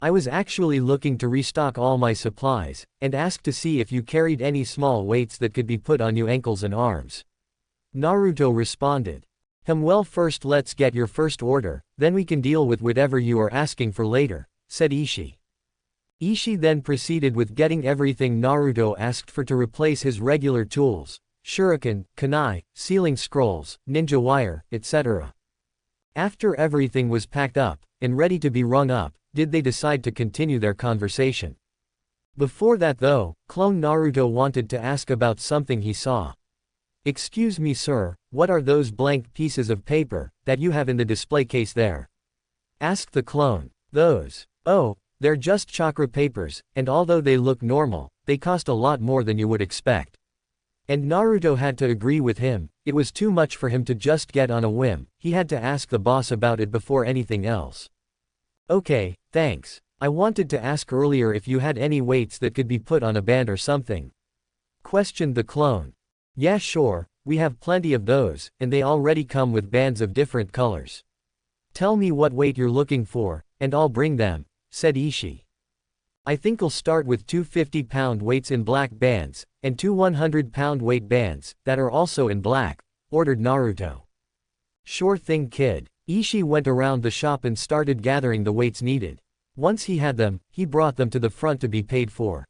I was actually looking to restock all my supplies, and asked to see if you carried any small weights that could be put on your ankles and arms. Naruto responded. Well, first let's get your first order, then we can deal with whatever you are asking for later, said Ishii. Ishii then proceeded with getting everything Naruto asked for to replace his regular tools, shuriken, kunai, sealing scrolls, ninja wire, etc. After everything was packed up, and ready to be rung up, did they decide to continue their conversation. Before that though, clone Naruto wanted to ask about something he saw. Excuse me sir, what are those blank pieces of paper that you have in the display case there? Asked the clone. Those. Oh, they're just chakra papers, and although they look normal, they cost a lot more than you would expect. And Naruto had to agree with him, it was too much for him to just get on a whim, he had to ask the boss about it before anything else. Okay, thanks. I wanted to ask earlier if you had any weights that could be put on a band or something. Questioned the clone. Yeah sure, we have plenty of those, and they already come with bands of different colors. Tell me what weight you're looking for, and I'll bring them, said Ishii. I think I'll start with two 50-pound weights in black bands, and two 100-pound weight bands, that are also in black, ordered Naruto. Sure thing kid. Ishii went around the shop and started gathering the weights needed. Once he had them, he brought them to the front to be paid for.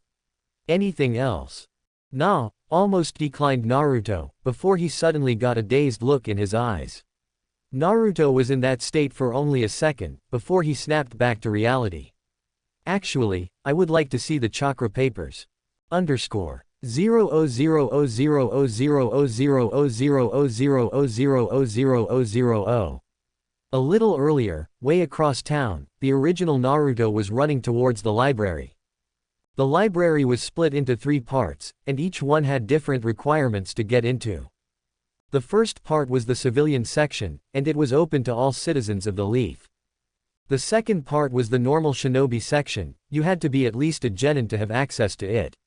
Anything else? Nah, almost declined Naruto, before he suddenly got a dazed look in his eyes. Naruto was in that state for only a second, before he snapped back to reality. Actually, I would like to see the chakra papers. Underscore. 0000000000000000000. A little earlier, way across town, the original Naruto was running towards the library. The library was split into 3 parts, and each one had different requirements to get into. The first part was the civilian section, and it was open to all citizens of the Leaf. The second part was the normal shinobi section, you had to be at least a genin to have access to it.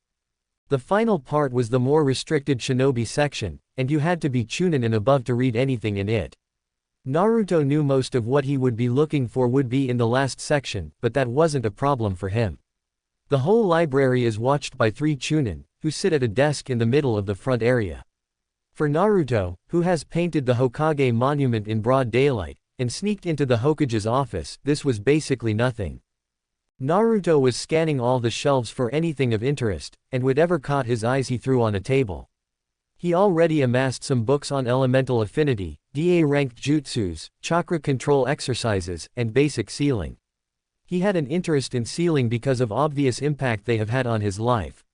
The final part was the more restricted shinobi section, and you had to be Chunin and above to read anything in it. Naruto knew most of what he would be looking for would be in the last section, but that wasn't a problem for him. The whole library is watched by 3 Chunin, who sit at a desk in the middle of the front area. For Naruto, who has painted the Hokage monument in broad daylight, and sneaked into the Hokage's office, this was basically nothing. Naruto was scanning all the shelves for anything of interest, and whatever caught his eyes he threw on a table. He already amassed some books on elemental affinity, DA-ranked jutsus, chakra control exercises, and basic sealing. He had an interest in sealing because of obvious impact they have had on his life.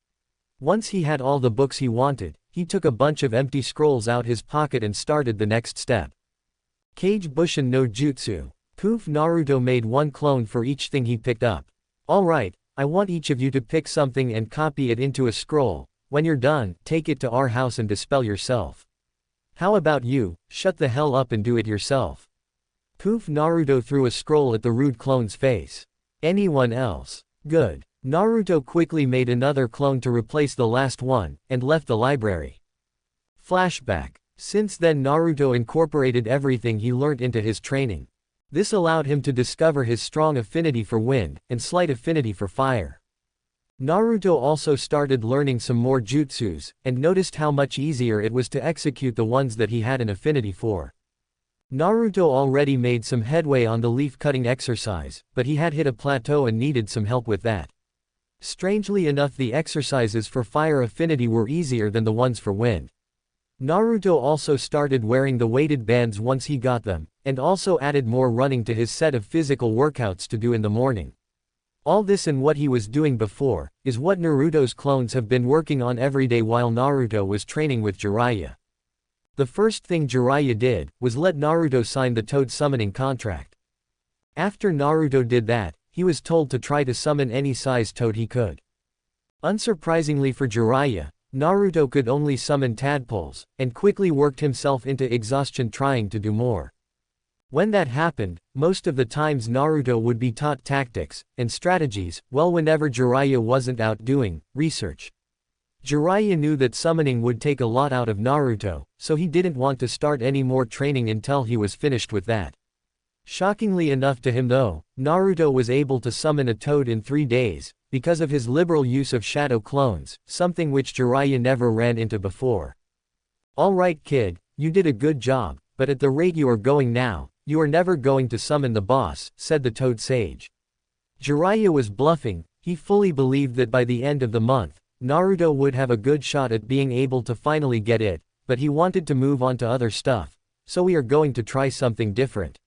Once he had all the books he wanted, he took a bunch of empty scrolls out his pocket and started the next step. Kage Bushin no Jutsu. Poof. Naruto made 1 clone for each thing he picked up. Alright, I want each of you to pick something and copy it into a scroll. When you're done, take it to our house and dispel yourself. How about you, shut the hell up and do it yourself. Poof. Naruto threw a scroll at the rude clone's face. Anyone else? Good. Naruto quickly made another clone to replace the last one, and left the library. Flashback. Since then Naruto incorporated everything he learnt into his training. This allowed him to discover his strong affinity for wind, and slight affinity for fire. Naruto also started learning some more jutsus, and noticed how much easier it was to execute the ones that he had an affinity for. Naruto already made some headway on the leaf-cutting exercise, but he had hit a plateau and needed some help with that. Strangely enough, the exercises for fire affinity were easier than the ones for wind. Naruto also started wearing the weighted bands once he got them, and also added more running to his set of physical workouts to do in the morning. All this and what he was doing before, is what Naruto's clones have been working on every day while Naruto was training with Jiraiya. The first thing Jiraiya did, was let Naruto sign the toad summoning contract. After Naruto did that, he was told to try to summon any size toad he could. Unsurprisingly for Jiraiya, Naruto could only summon tadpoles, and quickly worked himself into exhaustion trying to do more. When that happened, most of the times Naruto would be taught tactics and strategies, well whenever Jiraiya wasn't out doing research. Jiraiya knew that summoning would take a lot out of Naruto, so he didn't want to start any more training until he was finished with that. Shockingly enough to him though, Naruto was able to summon a toad in 3 days, because of his liberal use of shadow clones, something which Jiraiya never ran into before. Alright kid, you did a good job, but at the rate you are going now, you are never going to summon the boss, said the toad sage. Jiraiya was bluffing, he fully believed that by the end of the month, Naruto would have a good shot at being able to finally get it, but he wanted to move on to other stuff, so we are going to try something different.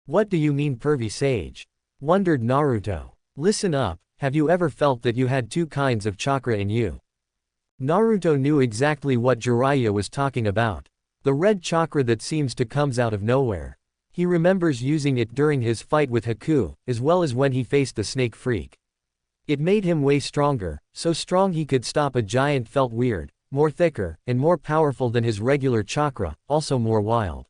What do you mean pervy sage? Wondered Naruto. Listen up, have you ever felt that you had 2 kinds of chakra in you? Naruto knew exactly what Jiraiya was talking about. The red chakra that seems to comes out of nowhere. He remembers using it during his fight with Haku, as well as when he faced the snake freak. It made him way stronger, so strong he could stop a giant. Felt weird, more thicker, and more powerful than his regular chakra, also more wild.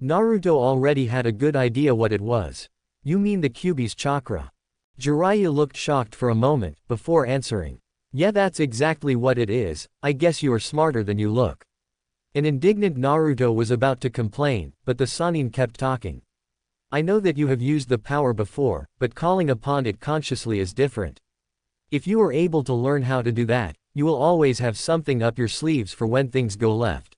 Naruto already had a good idea what it was. You mean the Kyuubi's chakra? Jiraiya looked shocked for a moment, before answering. Yeah, that's exactly what it is. I guess you are smarter than you look. An indignant Naruto was about to complain, but the Sannin kept talking. I know that you have used the power before, but calling upon it consciously is different. If you are able to learn how to do that, you will always have something up your sleeves for when things go left.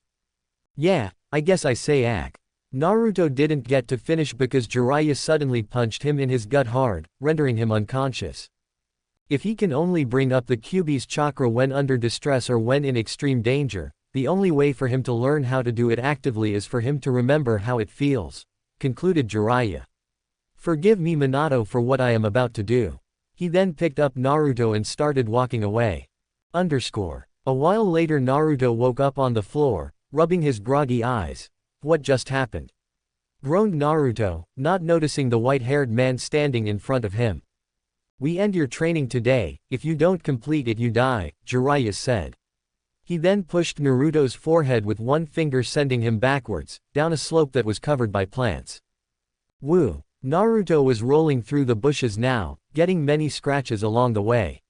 Yeah, I guess I say ack. Naruto didn't get to finish because Jiraiya suddenly punched him in his gut hard, rendering him unconscious. If he can only bring up the Kyuubi's chakra when under distress or when in extreme danger, the only way for him to learn how to do it actively is for him to remember how it feels, concluded Jiraiya. Forgive me, Minato, for what I am about to do. He then picked up Naruto and started walking away. A while later Naruto woke up on the floor, rubbing his groggy eyes. What just happened? Groaned Naruto, not noticing the white-haired man standing in front of him. We end your training today. If you don't complete it you die, Jiraiya said. He then pushed Naruto's forehead with one finger, sending him backwards, down a slope that was covered by plants. Woo! Naruto was rolling through the bushes now, getting many scratches along the way.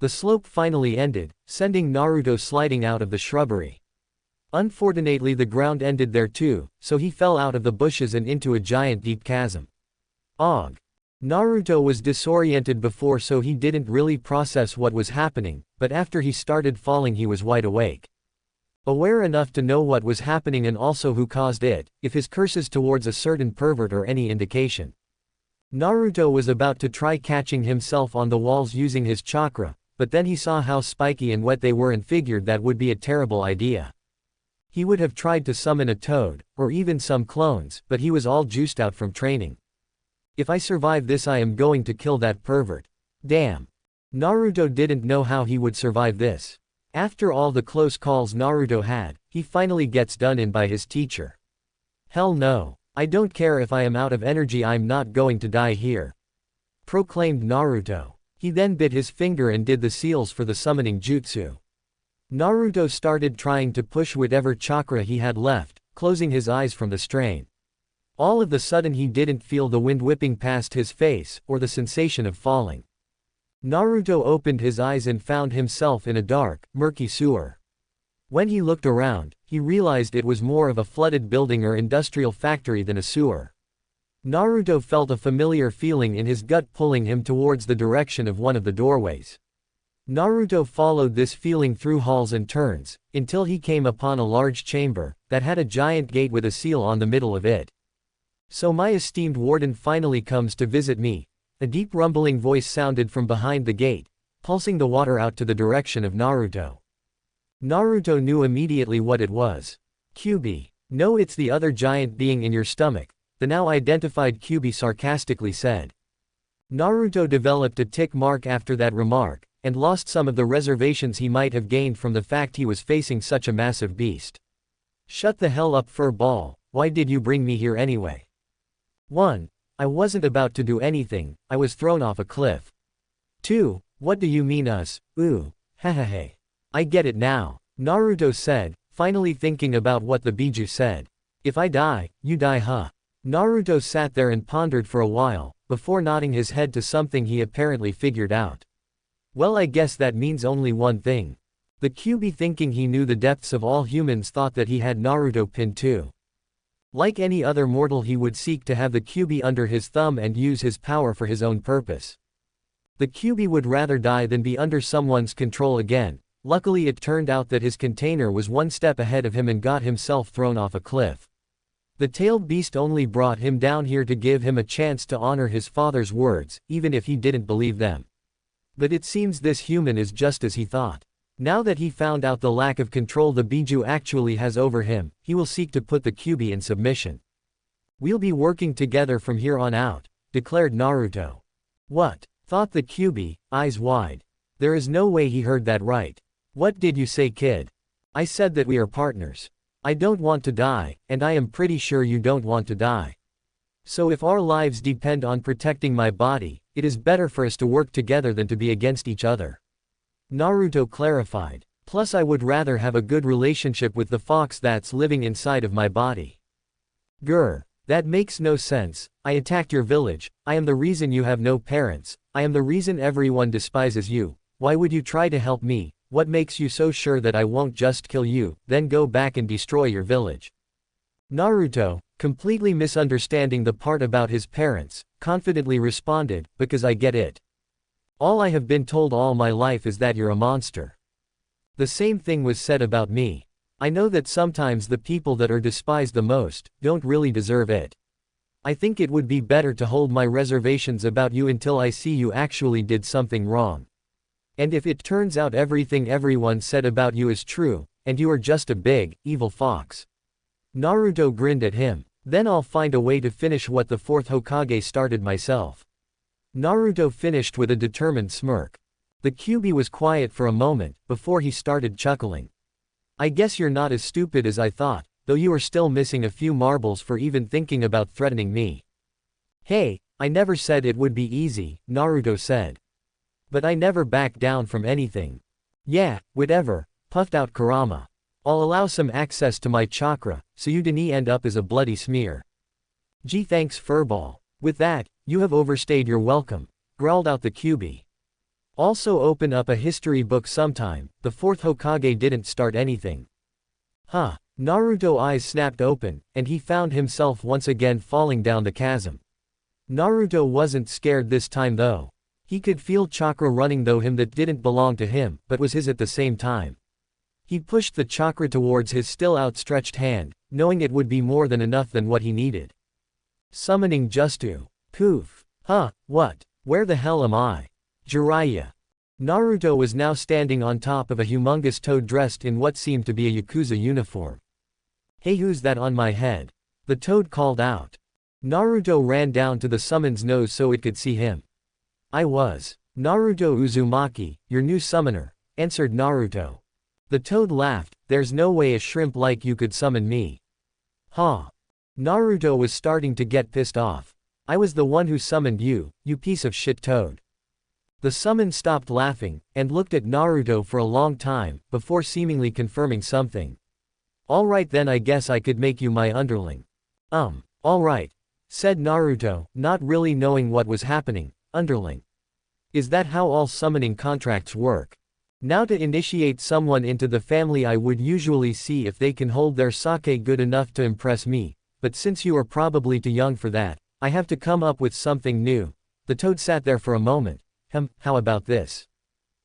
The slope finally ended, sending Naruto sliding out of the shrubbery. Unfortunately the ground ended there too, so he fell out of the bushes and into a giant deep chasm. Og! Naruto was disoriented before, so he didn't really process what was happening, but after he started falling he was wide awake. Aware enough to know what was happening and also who caused it, if his curses towards a certain pervert or any indication. Naruto was about to try catching himself on the walls using his chakra, but then he saw how spiky and wet they were and figured that would be a terrible idea. He would have tried to summon a toad, or even some clones, but he was all juiced out from training. If I survive this I am going to kill that pervert. Damn. Naruto didn't know how he would survive this. After all the close calls Naruto had, he finally gets done in by his teacher. Hell no. I don't care if I am out of energy, I'm not going to die here. Proclaimed Naruto. He then bit his finger and did the seals for the summoning jutsu. Naruto started trying to push whatever chakra he had left, closing his eyes from the strain. All of a sudden he didn't feel the wind whipping past his face, or the sensation of falling. Naruto opened his eyes and found himself in a dark, murky sewer. When he looked around, he realized it was more of a flooded building or industrial factory than a sewer. Naruto felt a familiar feeling in his gut pulling him towards the direction of one of the doorways. Naruto followed this feeling through halls and turns, until he came upon a large chamber, that had a giant gate with a seal on the middle of it. So my esteemed warden finally comes to visit me. A deep rumbling voice sounded from behind the gate, pulsing the water out to the direction of Naruto. Naruto knew immediately what it was. Kyuubi. No, it's the other giant being in your stomach, the now identified Kyuubi sarcastically said. Naruto developed a tick mark after that remark, and lost some of the reservations he might have gained from the fact he was facing such a massive beast. Shut the hell up, fur ball, why did you bring me here anyway? 1. I wasn't about to do anything, I was thrown off a cliff. 2. What do you mean us? Ooh, hehehe. I get it now, Naruto said, finally thinking about what the Biju said. If I die, you die, huh? Naruto sat there and pondered for a while, before nodding his head to something he apparently figured out. Well, I guess that means only one thing. The Kyuubi, thinking he knew the depths of all humans, thought that he had Naruto pinned too. Like any other mortal, he would seek to have the Kyuubi under his thumb and use his power for his own purpose. The Kyuubi would rather die than be under someone's control again. Luckily it turned out that his container was one step ahead of him and got himself thrown off a cliff. The tailed beast only brought him down here to give him a chance to honor his father's words, even if he didn't believe them. But it seems this human is just as he thought. Now that he found out the lack of control the Biju actually has over him, he will seek to put the Kyuubi in submission. We'll be working together from here on out, declared Naruto. What? Thought the Kyuubi, eyes wide. There is no way he heard that right. What did you say, kid? I said that we are partners. I don't want to die, and I am pretty sure you don't want to die. So if our lives depend on protecting my body, it is better for us to work together than to be against each other. Naruto clarified. Plus I would rather have a good relationship with the fox that's living inside of my body. Grr. That makes no sense. I attacked your village. I am the reason you have no parents. I am the reason everyone despises you. Why would you try to help me? What makes you so sure that I won't just kill you, then go back and destroy your village? Naruto, completely misunderstanding the part about his parents, confidently responded, because I get it. All I have been told all my life is that you're a monster. The same thing was said about me. I know that sometimes the people that are despised the most, don't really deserve it. I think it would be better to hold my reservations about you until I see you actually did something wrong. And if it turns out everything everyone said about you is true, and you are just a big, evil fox. Naruto grinned at him. Then I'll find a way to finish what the fourth Hokage started myself. Naruto finished with a determined smirk. The Kyuubi was quiet for a moment, before he started chuckling. I guess you're not as stupid as I thought, though you are still missing a few marbles for even thinking about threatening me. Hey, I never said it would be easy, Naruto said. But I never back down from anything. Yeah, whatever, puffed out Kurama. I'll allow some access to my chakra, so you didn't end up as a bloody smear. Gee thanks Furball. With that, you have overstayed your welcome, growled out the Kyuubi. Also open up a history book sometime, the fourth Hokage didn't start anything. Huh, Naruto's eyes snapped open, and he found himself once again falling down the chasm. Naruto wasn't scared this time though. He could feel chakra running though him that didn't belong to him, but was his at the same time. He pushed the chakra towards his still outstretched hand, knowing it would be more than enough than what he needed. Summoning Justu. Poof. Huh, what? Where the hell am I? Jiraiya. Naruto was now standing on top of a humongous toad dressed in what seemed to be a Yakuza uniform. Hey, who's that on my head? The toad called out. Naruto ran down to the summon's nose so it could see him. I was Naruto Uzumaki, your new summoner, answered Naruto. The toad laughed, there's no way a shrimp like you could summon me. Huh. Naruto was starting to get pissed off. I was the one who summoned you, you piece of shit toad. The summon stopped laughing, and looked at Naruto for a long time, before seemingly confirming something. Alright then I guess I could make you my underling. Alright. Said Naruto, not really knowing what was happening. Underling. Is that how all summoning contracts work? Now to initiate someone into the family I would usually see if they can hold their sake good enough to impress me, but since you are probably too young for that, I have to come up with something new. The toad sat there for a moment. How about this?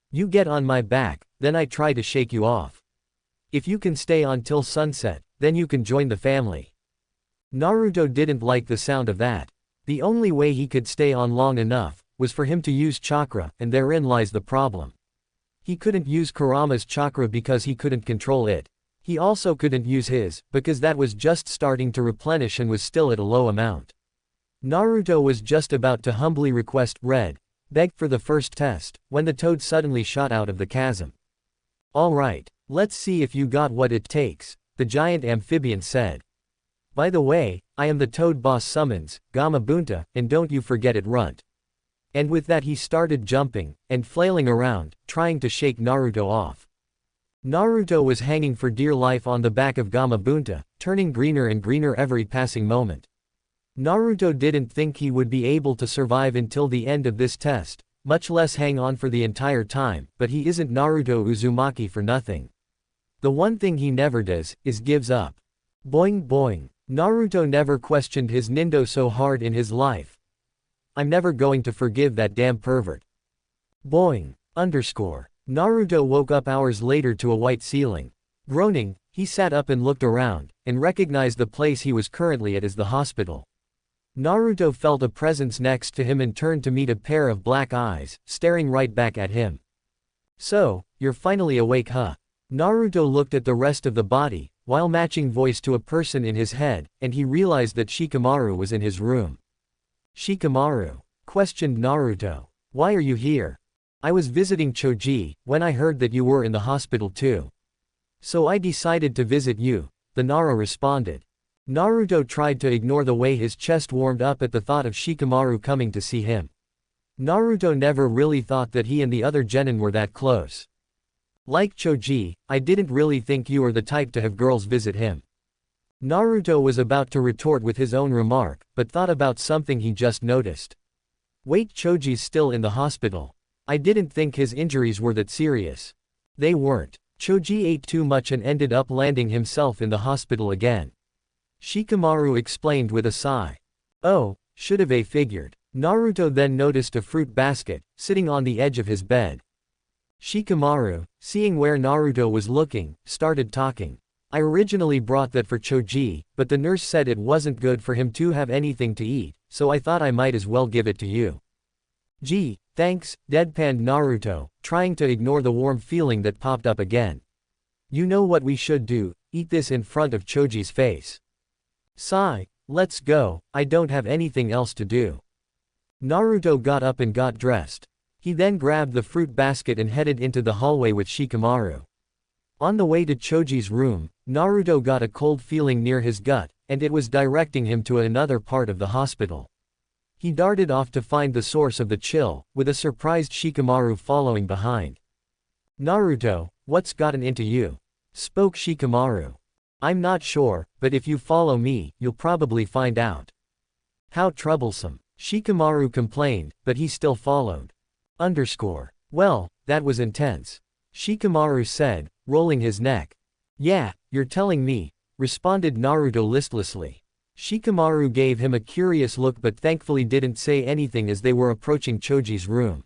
You get on my back, then I try to shake you off. If you can stay on till sunset, then you can join the family. Naruto didn't like the sound of that. The only way he could stay on long enough, was for him to use chakra, and therein lies the problem. He couldn't use Kurama's chakra because he couldn't control it. He also couldn't use his, because that was just starting to replenish and was still at a low amount. Naruto was just about to humbly request beg for the first test, when the toad suddenly shot out of the chasm. Alright, let's see if you got what it takes, the giant amphibian said. By the way, I am the toad boss summons, Gamabunta, and don't you forget it runt. And with that he started jumping, and flailing around, trying to shake Naruto off. Naruto was hanging for dear life on the back of Gamabunta, turning greener and greener every passing moment. Naruto didn't think he would be able to survive until the end of this test, much less hang on for the entire time, but he isn't Naruto Uzumaki for nothing. The one thing he never does, is gives up. Boing boing. Naruto never questioned his Nindo so hard in his life. I'm never going to forgive that damn pervert. Boing. Naruto woke up hours later to a white ceiling. Groaning, he sat up and looked around, and recognized the place he was currently at as the hospital. Naruto felt a presence next to him and turned to meet a pair of black eyes, staring right back at him. So, you're finally awake huh? Naruto looked at the rest of the body, while matching voice to a person in his head, and he realized that Shikamaru was in his room. Shikamaru? Questioned Naruto. Why are you here? I was visiting Choji, when I heard that you were in the hospital too. So I decided to visit you, the Nara responded. Naruto tried to ignore the way his chest warmed up at the thought of Shikamaru coming to see him. Naruto never really thought that he and the other genin were that close. Like Choji, I didn't really think you were the type to have girls visit him. Naruto was about to retort with his own remark, but thought about something he just noticed. Wait, Choji's still in the hospital. I didn't think his injuries were that serious. They weren't. Choji ate too much and ended up landing himself in the hospital again. Shikamaru explained with a sigh. Oh, should've figured. Naruto then noticed a fruit basket, sitting on the edge of his bed. Shikamaru, seeing where Naruto was looking, started talking. I originally brought that for Choji, but the nurse said it wasn't good for him to have anything to eat, so I thought I might as well give it to you. Gee, thanks, deadpanned Naruto, trying to ignore the warm feeling that popped up again. You know what we should do, eat this in front of Choji's face. Sigh, let's go, I don't have anything else to do. Naruto got up and got dressed. He then grabbed the fruit basket and headed into the hallway with Shikamaru. On the way to Choji's room, Naruto got a cold feeling near his gut, and it was directing him to another part of the hospital. He darted off to find the source of the chill, with a surprised Shikamaru following behind. Naruto, what's gotten into you? Spoke Shikamaru. I'm not sure, but if you follow me, you'll probably find out. How troublesome. Shikamaru complained, but he still followed. Well, that was intense. Shikamaru said, rolling his neck. Yeah, you're telling me, responded Naruto listlessly. Shikamaru gave him a curious look but thankfully didn't say anything as they were approaching Choji's room.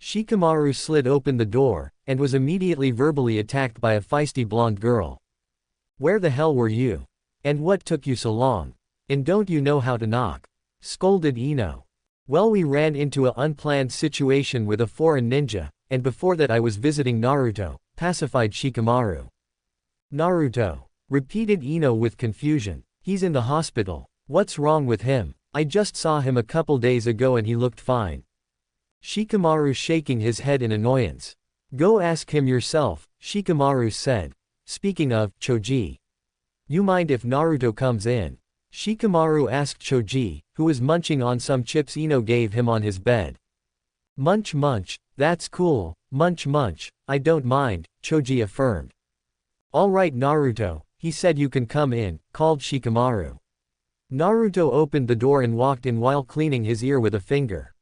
Shikamaru slid open the door, and was immediately verbally attacked by a feisty blonde girl. Where the hell were you? And what took you so long? And don't you know how to knock? Scolded Ino. Well, we ran into a unplanned situation with a foreign ninja, and before that I was visiting Naruto, pacified Shikamaru. Naruto. Repeated Ino with confusion. He's in the hospital. What's wrong with him? I just saw him a couple days ago and he looked fine. Shikamaru shaking his head in annoyance. Go ask him yourself, Shikamaru said. Speaking of, Choji. You mind if Naruto comes in? Shikamaru asked Choji, who was munching on some chips Ino gave him on his bed. Munch munch, that's cool, munch munch, I don't mind, Choji affirmed. Alright Naruto, he said you can come in, called Shikamaru. Naruto opened the door and walked in while cleaning his ear with a finger.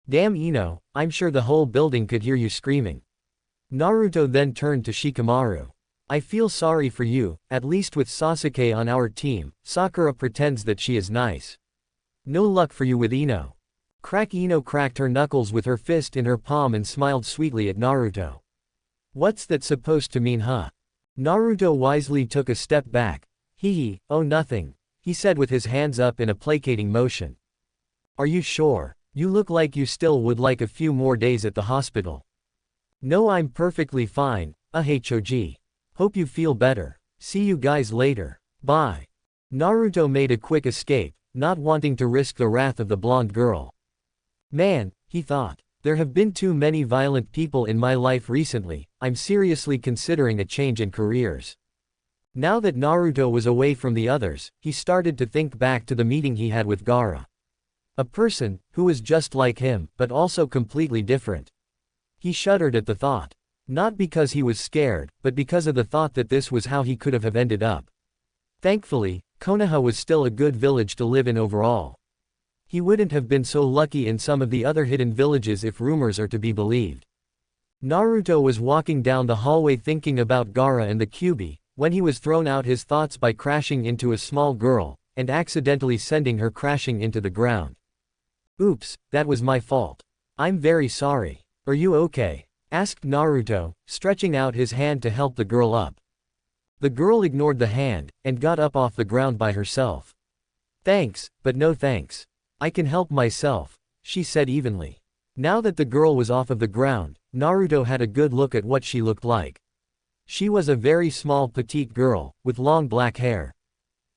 Damn Ino, I'm sure the whole building could hear you screaming. Naruto then turned to Shikamaru. I feel sorry for you, at least with Sasuke on our team, Sakura pretends that she is nice. No luck for you with Ino. Ino cracked her knuckles with her fist in her palm and smiled sweetly at Naruto. What's that supposed to mean, huh? Naruto wisely took a step back. Hee, oh nothing, he said with his hands up in a placating motion. Are you sure? You look like you still would like a few more days at the hospital. No, I'm perfectly fine, hey Choji. Hope you feel better. See you guys later. Bye. Naruto made a quick escape, not wanting to risk the wrath of the blonde girl. Man, he thought. There have been too many violent people in my life recently, I'm seriously considering a change in careers. Now that Naruto was away from the others, he started to think back to the meeting he had with Gaara. A person, who was just like him, but also completely different. He shuddered at the thought. Not because he was scared, but because of the thought that this was how he could have ended up. Thankfully, Konoha was still a good village to live in overall. He wouldn't have been so lucky in some of the other hidden villages if rumors are to be believed. Naruto was walking down the hallway thinking about Gaara and the Kyuubi, when he was thrown out his thoughts by crashing into a small girl, and accidentally sending her crashing into the ground. Oops, that was my fault. I'm very sorry. Are you okay? Asked Naruto, stretching out his hand to help the girl up. The girl ignored the hand, and got up off the ground by herself. Thanks, but no thanks. I can help myself, she said evenly. Now that the girl was off of the ground, Naruto had a good look at what she looked like. She was a very small petite girl, with long black hair.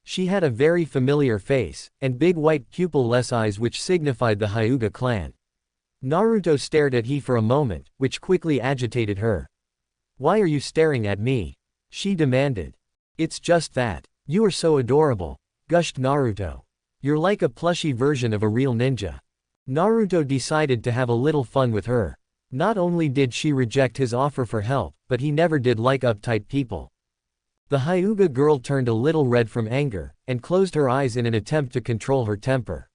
She had a very familiar face, and big white pupil-less eyes which signified the Hyuga clan. Naruto stared at he for a moment, which quickly agitated her. Why are you staring at me? She demanded. It's just that. You are so adorable, gushed Naruto. You're like a plushy version of a real ninja. Naruto decided to have a little fun with her. Not only did she reject his offer for help, but he never did like uptight people. The Hyuga girl turned a little red from anger, and closed her eyes in an attempt to control her temper.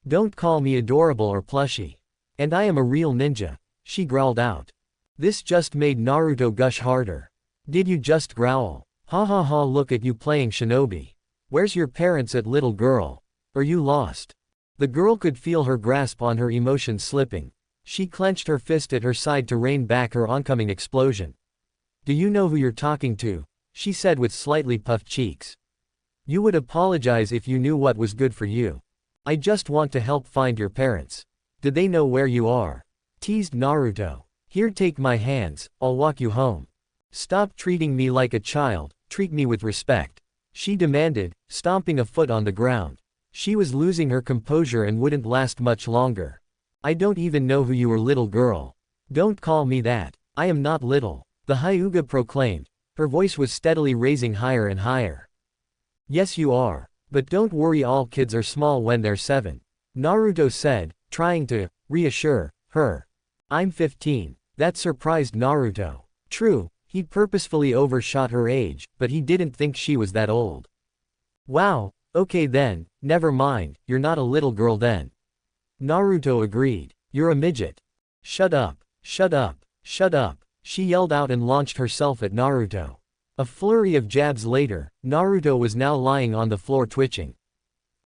Don't call me adorable or plushy. And I am a real ninja, she growled out. This just made Naruto gush harder. Did you just growl? Ha ha ha, look at you playing shinobi. Where's your parents at, little girl? Are you lost? The girl could feel her grasp on her emotions slipping. She clenched her fist at her side to rein back her oncoming explosion. Do you know who you're talking to? She said with slightly puffed cheeks. You would apologize if you knew what was good for you. I just want to help find your parents. Do they know where you are? Teased Naruto. Here, take my hands, I'll walk you home. Stop treating me like a child, treat me with respect. She demanded, stomping a foot on the ground. She was losing her composure and wouldn't last much longer. I don't even know who you are, little girl. Don't call me that. I am not little, the Hyuga proclaimed. Her voice was steadily raising higher and higher. Yes you are. But don't worry, all kids are small when they're 7. Naruto said, trying to reassure her. I'm 15. That surprised Naruto. True, he'd purposefully overshot her age, but he didn't think she was that old. Wow, okay then, never mind, you're not a little girl then. Naruto agreed. You're a midget. Shut up, shut up, shut up, she yelled out and launched herself at Naruto. A flurry of jabs later, Naruto was now lying on the floor twitching.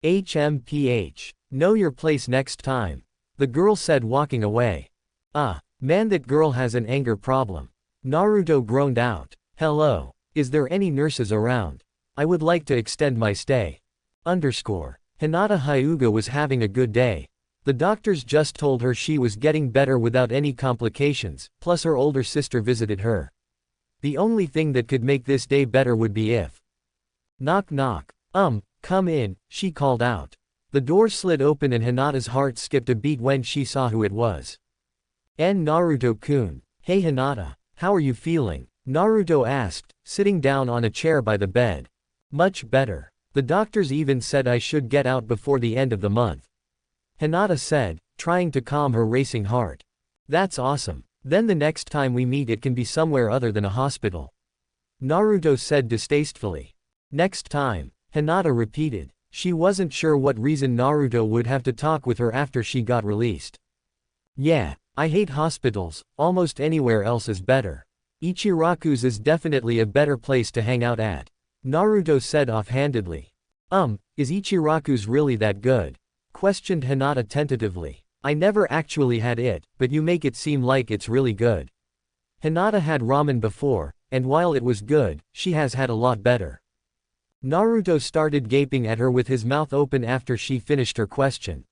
HMPH. Know your place next time. The girl said, walking away. Ah, man, that girl has an anger problem. Naruto groaned out. Hello. Is there any nurses around? I would like to extend my stay. Hinata Hyuga was having a good day. The doctors just told her she was getting better without any complications, plus her older sister visited her. The only thing that could make this day better would be if. Knock knock. Come in, she called out. The door slid open and Hinata's heart skipped a beat when she saw who it was. Naruto-kun. Hey Hinata, how are you feeling? Naruto asked, sitting down on a chair by the bed. Much better. The doctors even said I should get out before the end of the month. Hinata said, trying to calm her racing heart. That's awesome. Then the next time we meet it can be somewhere other than a hospital. Naruto said distastefully. Next time, Hinata repeated. She wasn't sure what reason Naruto would have to talk with her after she got released. Yeah, I hate hospitals, almost anywhere else is better. Ichiraku's is definitely a better place to hang out at. Naruto said offhandedly. Is Ichiraku's really that good? Questioned Hinata tentatively. I never actually had it, but you make it seem like it's really good. Hinata had ramen before, and while it was good, she has had a lot better. Naruto started gaping at her with his mouth open after she finished her question.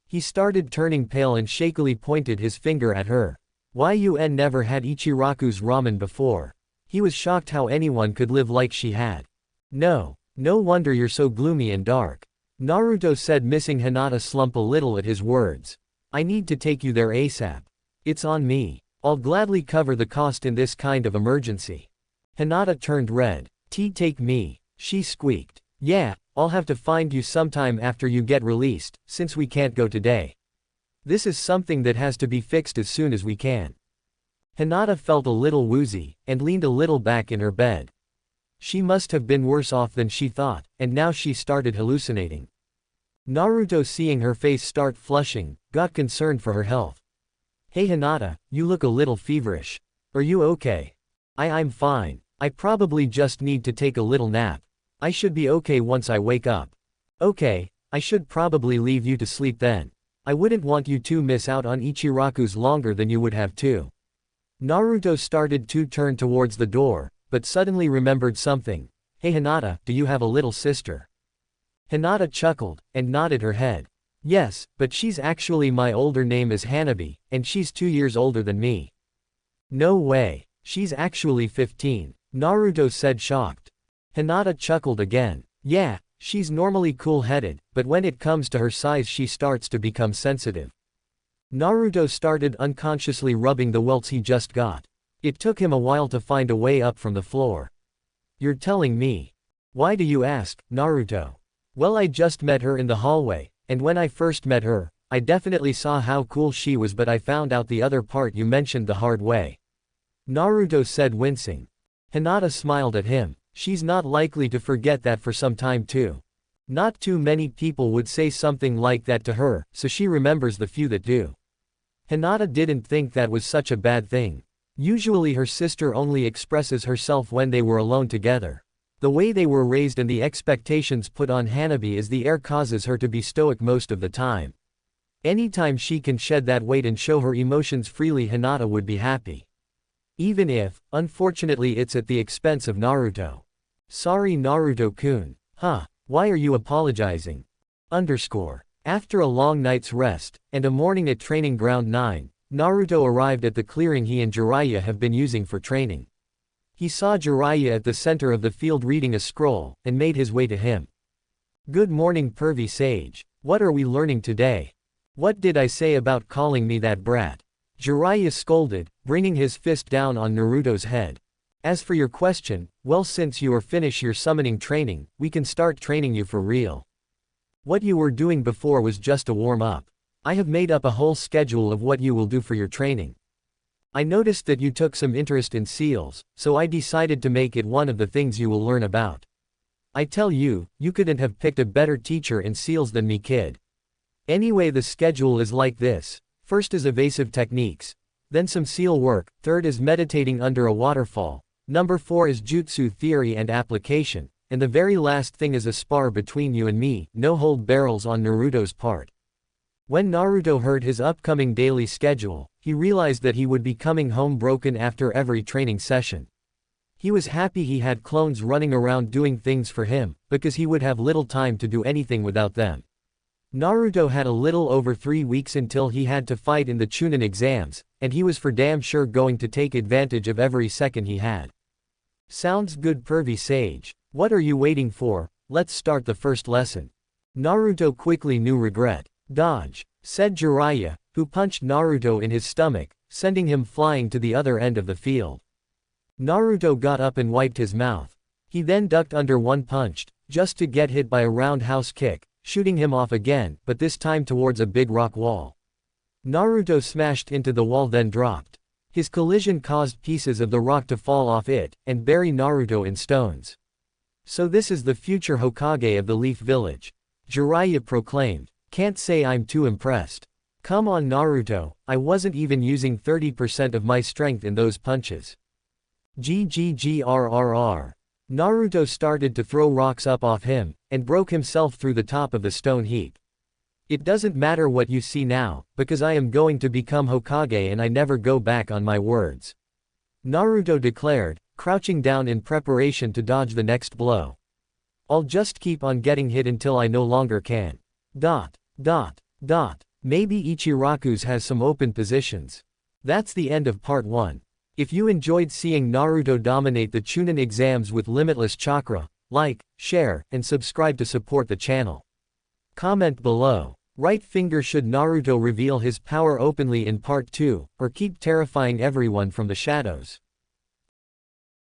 He started turning pale and shakily pointed his finger at her. Yun never had Ichiraku's ramen before. He was shocked how anyone could live like she had. No wonder you're so gloomy and dark. Naruto said, missing Hinata slump a little at his words. I need to take you there ASAP. It's on me. I'll gladly cover the cost in this kind of emergency. Hinata turned red. Take me, she squeaked. Yeah, I'll have to find you sometime after you get released, since we can't go today. This is something that has to be fixed as soon as we can. Hinata felt a little woozy, and leaned a little back in her bed. She must have been worse off than she thought, and now she started hallucinating. Naruto, seeing her face start flushing, got concerned for her health. Hey Hinata, you look a little feverish. Are you okay? I'm fine. I probably just need to take a little nap. I should be okay once I wake up. Okay, I should probably leave you to sleep then. I wouldn't want you to miss out on Ichiraku's longer than you would have to. Naruto started to turn towards the door, but suddenly remembered something. Hey Hinata, do you have a little sister? Hinata chuckled, and nodded her head. Yes, but she's actually my older name is Hanabi, and she's 2 years older than me. No way, she's actually 15, Naruto said, shocked. Hinata chuckled again. Yeah, she's normally cool-headed, but when it comes to her size she starts to become sensitive. Naruto started unconsciously rubbing the welts he just got. It took him a while to find a way up from the floor. You're telling me? Why do you ask, Naruto? Well, I just met her in the hallway, and when I first met her, I definitely saw how cool she was, but I found out the other part you mentioned the hard way. Naruto said, wincing. Hinata smiled at him. She's not likely to forget that for some time too. Not too many people would say something like that to her, so she remembers the few that do. Hinata didn't think that was such a bad thing. Usually her sister only expresses herself when they were alone together. The way they were raised and the expectations put on Hanabi as the heir causes her to be stoic most of the time. Anytime she can shed that weight and show her emotions freely, Hinata would be happy. Even if, unfortunately, it's at the expense of Naruto. Sorry, Naruto-kun. Huh, why are you apologizing? After a long night's rest, and a morning at Training Ground 9, Naruto arrived at the clearing he and Jiraiya have been using for training. He saw Jiraiya at the center of the field reading a scroll, and made his way to him. Good morning, pervy sage. What are we learning today? What did I say about calling me that brat? Jiraiya scolded, bringing his fist down on Naruto's head. As for your question, well, since you are finished your summoning training, we can start training you for real. What you were doing before was just a warm-up. I have made up a whole schedule of what you will do for your training. I noticed that you took some interest in seals, so I decided to make it one of the things you will learn about. I tell you, you couldn't have picked a better teacher in seals than me, kid. Anyway, the schedule is like this. First is evasive techniques, then some seal work, third is meditating under a waterfall, number 4 is jutsu theory and application, and the very last thing is a spar between you and me, no hold barrels on Naruto's part. When Naruto heard his upcoming daily schedule, he realized that he would be coming home broken after every training session. He was happy he had clones running around doing things for him, because he would have little time to do anything without them. Naruto had a little over 3 weeks until he had to fight in the Chunin Exams, and he was for damn sure going to take advantage of every second he had. Sounds good, pervy sage. What are you waiting for? Let's start the first lesson. Naruto quickly knew regret. Dodge, said Jiraiya, who punched Naruto in his stomach, sending him flying to the other end of the field. Naruto got up and wiped his mouth. He then ducked under one punch, just to get hit by a roundhouse kick, shooting him off again, but this time towards a big rock wall. Naruto smashed into the wall, then dropped. His collision caused pieces of the rock to fall off it, and bury Naruto in stones. So this is the future Hokage of the Leaf Village. Jiraiya proclaimed. Can't say I'm too impressed. Come on, Naruto, I wasn't even using 30% of my strength in those punches. GGGRRR. Naruto started to throw rocks up off him, and broke himself through the top of the stone heap. It doesn't matter what you see now, because I am going to become Hokage and I never go back on my words. Naruto declared, crouching down in preparation to dodge the next blow. I'll just keep on getting hit until I no longer can. ... Maybe Ichiraku's has some open positions. That's the end of part 1. If you enjoyed seeing Naruto dominate the Chunin Exams with Limitless Chakra, like, share, and subscribe to support the channel. Comment below. Right finger, should Naruto reveal his power openly in part 2, or keep terrifying everyone from the shadows?